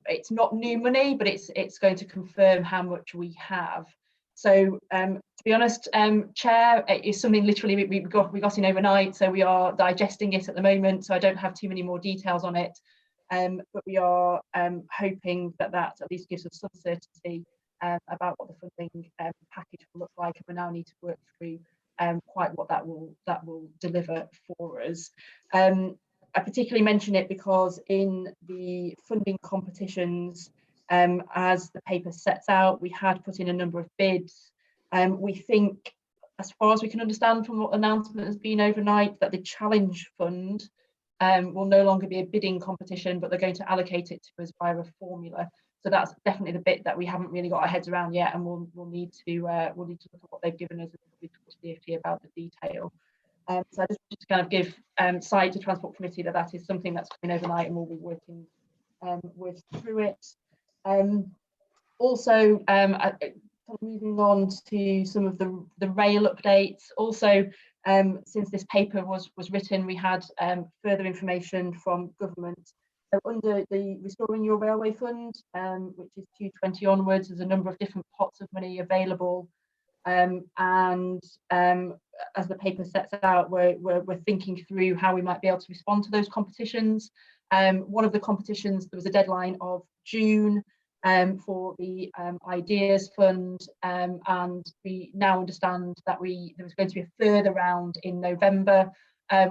It's not new money, but it's going to confirm how much we have. So to be honest, Chair, it is something literally we got in overnight, so we are digesting it at the moment. So I don't have too many more details on it, but we are hoping that at least gives us some certainty about what the funding package will look like, and we now need to work through quite what that will deliver for us. I particularly mention it because in the funding competitions, as the paper sets out, we had put in a number of bids. We think, as far as we can understand from what the announcement has been overnight, that the Challenge Fund will no longer be a bidding competition, but they're going to allocate it to us via a formula. So that's definitely the bit that we haven't really got our heads around yet, and we'll need to look at what they've given us and probably talk to the DfT about the detail. So I just want to kind of give sight to Transport Committee that is something that's coming overnight, and we'll be working through it. Also, moving on to some of the rail updates. Also, since this paper was written, we had further information from government. So under the Restoring Your Railway Fund, which is 220 onwards, there's a number of different pots of money available. As the paper sets out, we're thinking through how we might be able to respond to those competitions. One of the competitions, there was a deadline of June for the Ideas Fund, and we now understand that there was going to be a further round in November,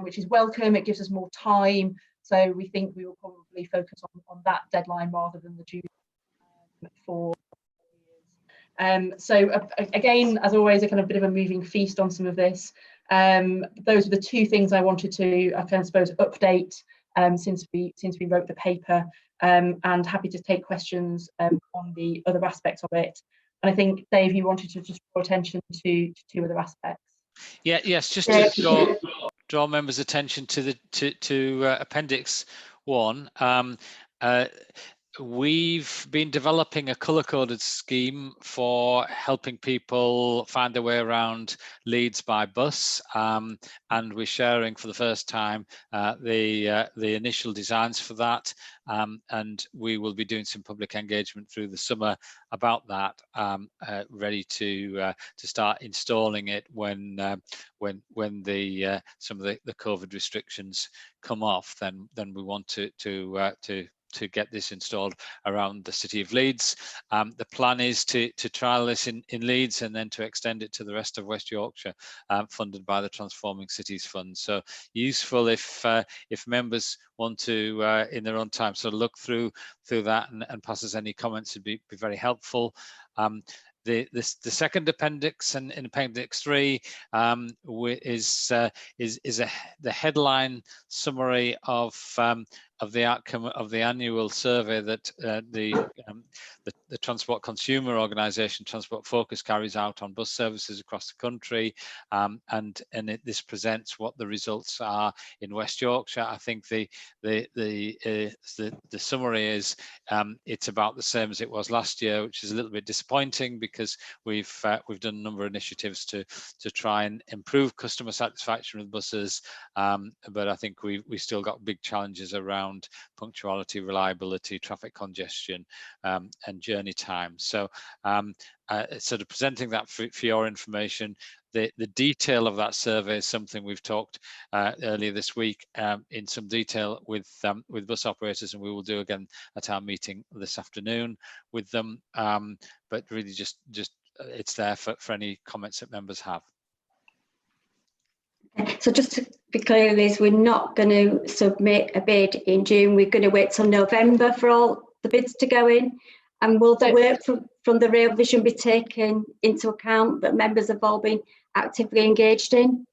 which is welcome. It gives us more time, so we think we will probably focus on that deadline rather than the June for. So again, as always, a kind of bit of a moving feast on some of this. Those are the two things I wanted to, I suppose, update since we wrote the paper, and happy to take questions on the other aspects of it. And I think, Dave, you wanted to just draw attention to two other aspects. Yes, just to draw members' attention to Appendix 1. We've been developing a colour-coded scheme for helping people find their way around Leeds by bus, and we're sharing for the first time the initial designs for that, and we will be doing some public engagement through the summer about that, ready to start installing it when some of the COVID restrictions come off. Then we want to get this installed around the city of Leeds. The plan is to trial this in Leeds and then to extend it to the rest of West Yorkshire, funded by the Transforming Cities Fund. So useful if members want to, in their own time, sort of look through that and pass us any comments. It'd be very helpful. The second appendix and in Appendix 3 is the headline summary of the outcome of the annual survey that the Transport Consumer Organisation, Transport Focus, carries out on bus services across the country, and this presents what the results are in West Yorkshire. I think the summary is it's about the same as it was last year, which is a little bit disappointing because we've done a number of initiatives to try and improve customer satisfaction with buses, but I think we still got big challenges around punctuality, reliability, traffic congestion, and journey time. So sort of presenting that for your information. The detail of that survey is something we've talked earlier this week in some detail with bus operators, and we will do again at our meeting this afternoon with them. But really, just it's there for any comments that members have. So just to be clear, Liz, we're not going to submit a bid in June. We're going to wait till November for all the bids to go in. And will the work from the Rail Vision be taken into account that members have all been actively engaged in?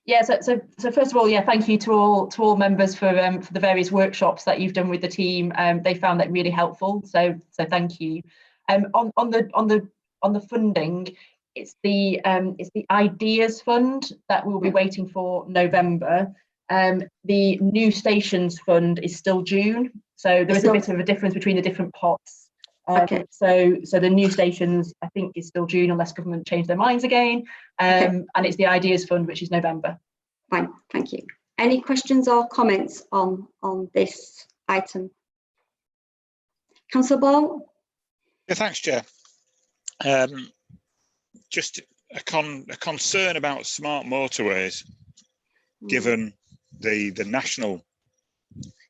Yeah, so first of all, yeah, thank you to all members for the various workshops that you've done with the team. They found that really helpful. So thank you. On the funding, it's the Ideas Fund that we'll be waiting for November. The New Stations Fund is still June. So there is a bit of a difference between the different pots. Okay. So the New Stations, I think, is still June unless government change their minds again. And it's the Ideas Fund, which is November. Fine, thank you. Any questions or comments on this item? Councillor Ball? Yeah, thanks, Chair. Just a concern about smart motorways, given the national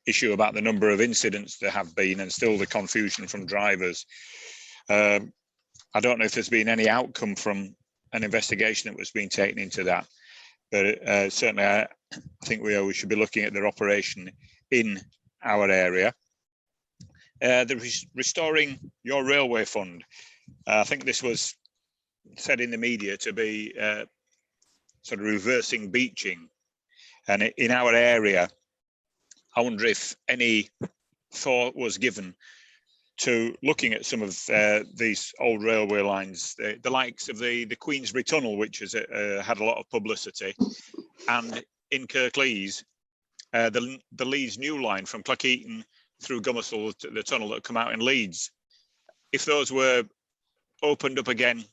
issue about the number of incidents there have been and still the confusion from drivers. I don't know if there's been any outcome from an investigation that was being taken into that, but certainly I think we should be looking at their operation in our area. The Restoring Your Railway Fund, I think this was said in the media to be sort of reversing beaching, and in our area I wonder if any thought was given to looking at some of these old railway lines, the likes of the Queensbury Tunnel, which has had a lot of publicity, and in Kirklees, the Leeds New Line from Cleckheaton through Gummersall, the tunnel that come out in Leeds. If those were opened up again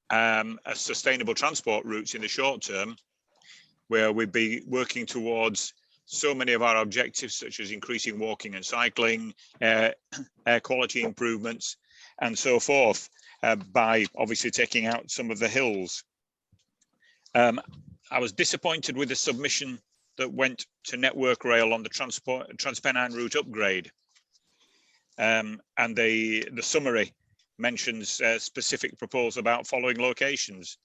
as sustainable transport routes in the short term, where we'd be working towards so many of our objectives, such as increasing walking and cycling, air quality improvements, and so forth, by obviously taking out some of the hills. I was disappointed with the submission that went to Network Rail on the Transpennine route upgrade. And the summary mentions specific proposals about following locations.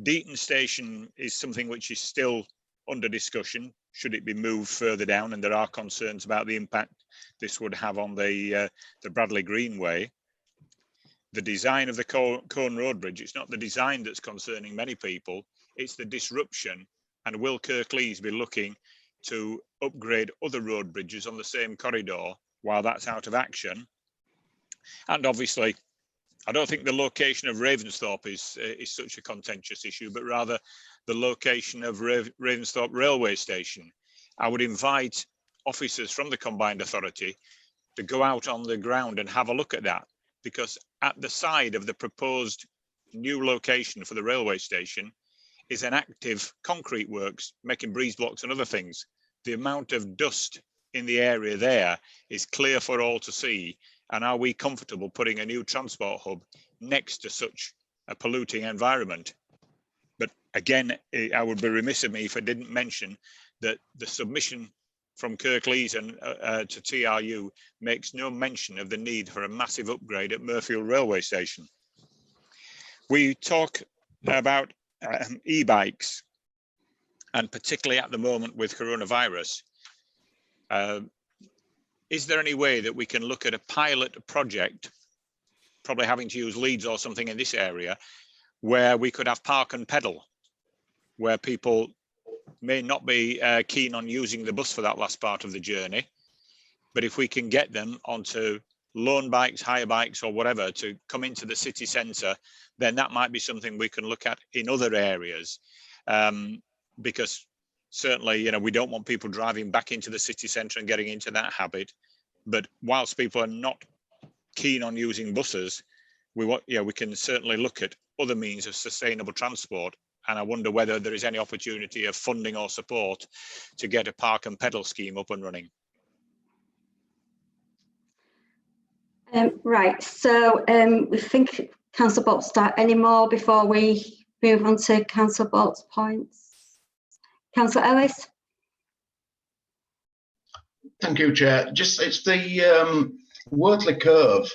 Deaton Station is something which is still under discussion. Should it be moved further down? And there are concerns about the impact this would have on the Bradley Greenway. The design of the Cone Road Bridge, it's not the design that's concerning many people, it's the disruption. And will Kirklees be looking to upgrade other road bridges on the same corridor while that's out of action? And obviously, I don't think the location of Ravensthorpe is such a contentious issue, but rather the location of Ravensthorpe Railway Station. I would invite officers from the Combined Authority to go out on the ground and have a look at that, because at the side of the proposed new location for the railway station is an active concrete works making breeze blocks and other things. The amount of dust in the area there is clear for all to see. And are we comfortable putting a new transport hub next to such a polluting environment? But again, I would be remiss of me if I didn't mention that the submission from Kirklees and to TRU makes no mention of the need for a massive upgrade at Murfield Railway Station. We talk about e-bikes, and particularly at the moment with coronavirus. Is there any way that we can look at a pilot project probably having to use Leeds or something in this area, where we could have park and pedal, where people may not be keen on using the bus for that last part of the journey. But if we can get them onto loan bikes, hire bikes or whatever to come into the city centre, then that might be something we can look at in other areas. Because certainly, you know, we don't want people driving back into the city centre and getting into that habit. But whilst people are not keen on using buses, we can certainly look at other means of sustainable transport. And I wonder whether there is any opportunity of funding or support to get a park and pedal scheme up and running. Right, so we think Councillor Bolt start any more before we move on to Councillor Bolt's points. Councillor Ellis. Thank you, Chair. It's the Wortley curve.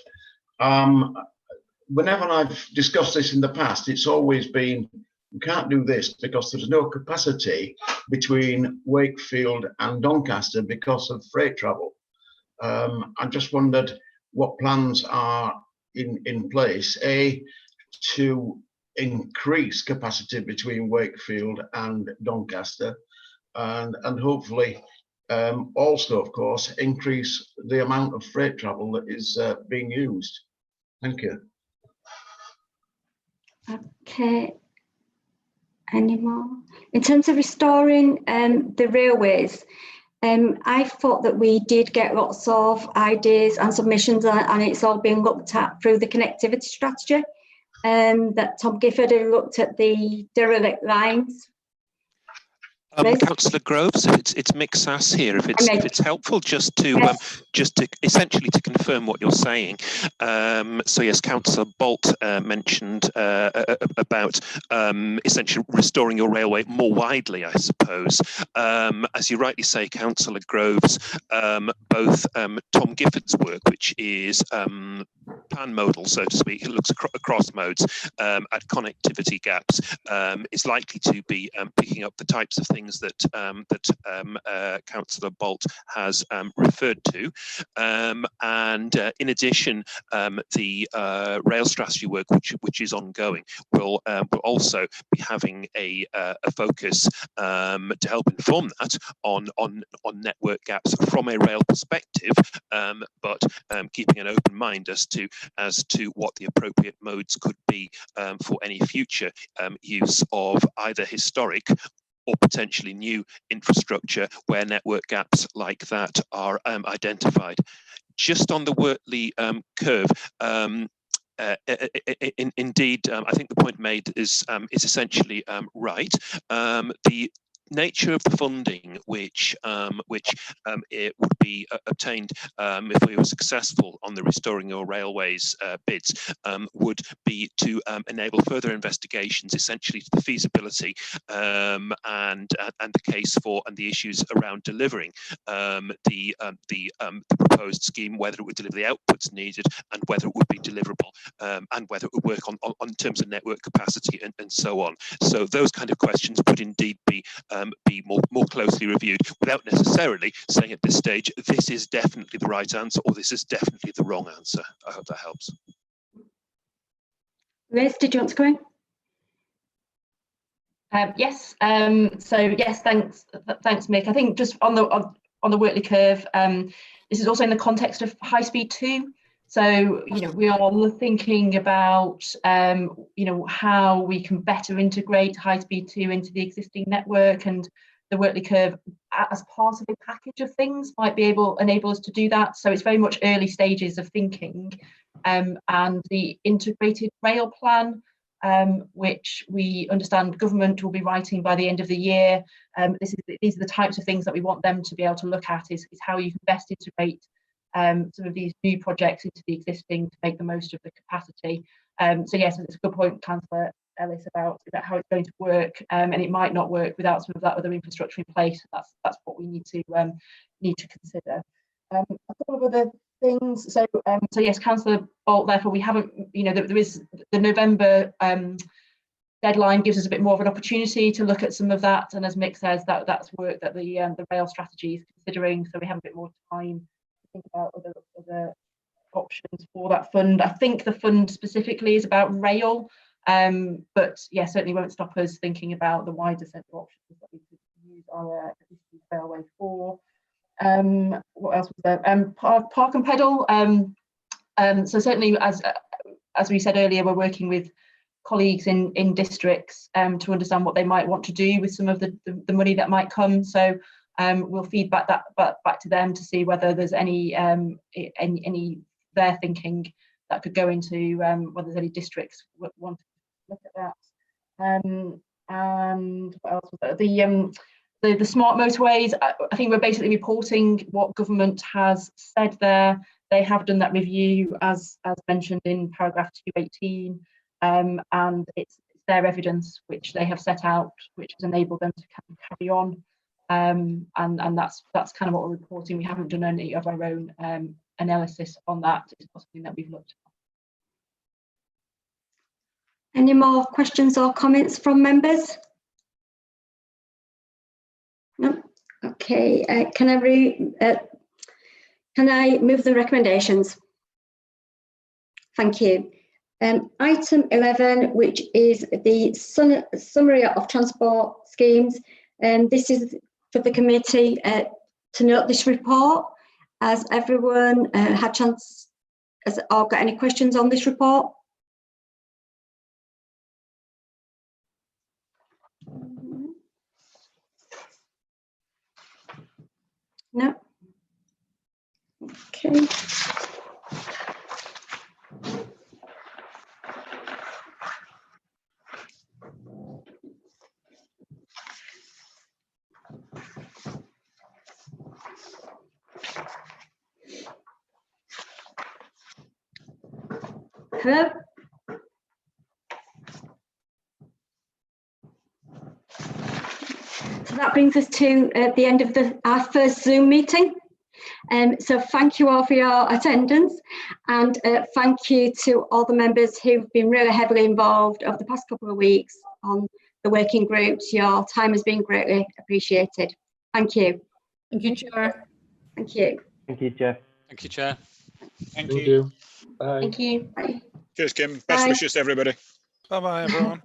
Whenever I've discussed this in the past, it's always been, we can't do this because there's no capacity between Wakefield and Doncaster because of freight travel. I just wondered what plans are in place, A, to increase capacity between Wakefield and Doncaster, and hopefully also, of course, increase the amount of freight travel that is being used. Thank you. Okay. Any more? In terms of restoring the railways, I thought that we did get lots of ideas and submissions, and it's all been looked at through the connectivity strategy. That Tom Gifford who looked at the derelict lines. Councillor Groves, it's Mick Sass here. If it's helpful, just to essentially to confirm what you're saying. So yes, Councillor Bolt mentioned about essentially restoring your railway more widely, I suppose. As you rightly say, Councillor Groves, both Tom Gifford's work, which is pan-modal, so to speak, it looks across modes at connectivity gaps, is likely to be picking up the types of things that Councillor Bolt has referred to, and in addition, the rail strategy work, which is ongoing, will also be having a focus to help inform that on network gaps from a rail perspective, but keeping an open mind as to what the appropriate modes could be for any future use of either historic or potentially new infrastructure where network gaps like that are identified. Just on the Wortley curve, indeed, I think the point made is essentially right. The nature of the funding which it would be obtained if we were successful on the Restoring Your Railways bids would be to enable further investigations, essentially to the feasibility and the case for and the issues around delivering the proposed scheme, whether it would deliver the outputs needed and whether it would be deliverable and whether it would work on terms of network capacity and so on. So those kind of questions would indeed be more closely reviewed, without necessarily saying at this stage this is definitely the right answer or this is definitely the wrong answer. I hope that helps. Liz, did you want to go in? Yes. So yes, thanks, Mick. I think just on the Wortley curve, this is also in the context of High Speed 2. So, you know, we are thinking about, you know, how we can better integrate High Speed 2 into the existing network, and the Wortley curve as part of a package of things might be enable us to do that. So it's very much early stages of thinking, and the integrated rail plan, which we understand government will be writing by the end of the year. These are the types of things that we want them to be able to look at, is how you can best integrate some of these new projects into the existing to make the most of the capacity. So yes, it's a good point, Councillor Ellis, about how it's going to work, and it might not work without some of that other infrastructure in place. That's what we need to consider. A couple of other things. So yes, Councillor Bolt, therefore we haven't, you know, there is the November deadline gives us a bit more of an opportunity to look at some of that, and as Mick says, that's work that the rail strategy is considering, so we have a bit more time think about options for that fund. I think the fund specifically is about rail, but yeah, certainly won't stop us thinking about the wider set of options that we could use our existing railway for. What else was there? Park and pedal. So certainly, as we said earlier, we're working with colleagues in districts to understand what they might want to do with some of the money that might come. So we'll feed back to them to see whether there's any their thinking that could go into whether there's any districts want to look at that. And what else was there? The smart motorways. I think we're basically reporting what government has said there. They have done that review as mentioned in paragraph 218. And it's their evidence which they have set out, which has enabled them to carry on, and that's kind of what we're reporting. We haven't done any of our own analysis on that. It's something that we've looked at. Any more questions or comments from members? No. Okay. Can I move the recommendations? Thank you. Item 11, which is the summary of transport schemes. This is for the committee to note this report. Has everyone had chance or got any questions on this report? No. Okay. Hello. So that brings us to the end of our first Zoom meeting. So thank you all for your attendance, and thank you to all the members who've been really heavily involved over the past couple of weeks on the working groups. Your time has been greatly appreciated. Thank you. Thank you, Chair. Thank you. Thank you, Chair. Thank you, Chair. Thank you. Bye. Thank you. Bye. Cheers, Kim. Best Bye. wishes to everybody. Bye-bye, everyone.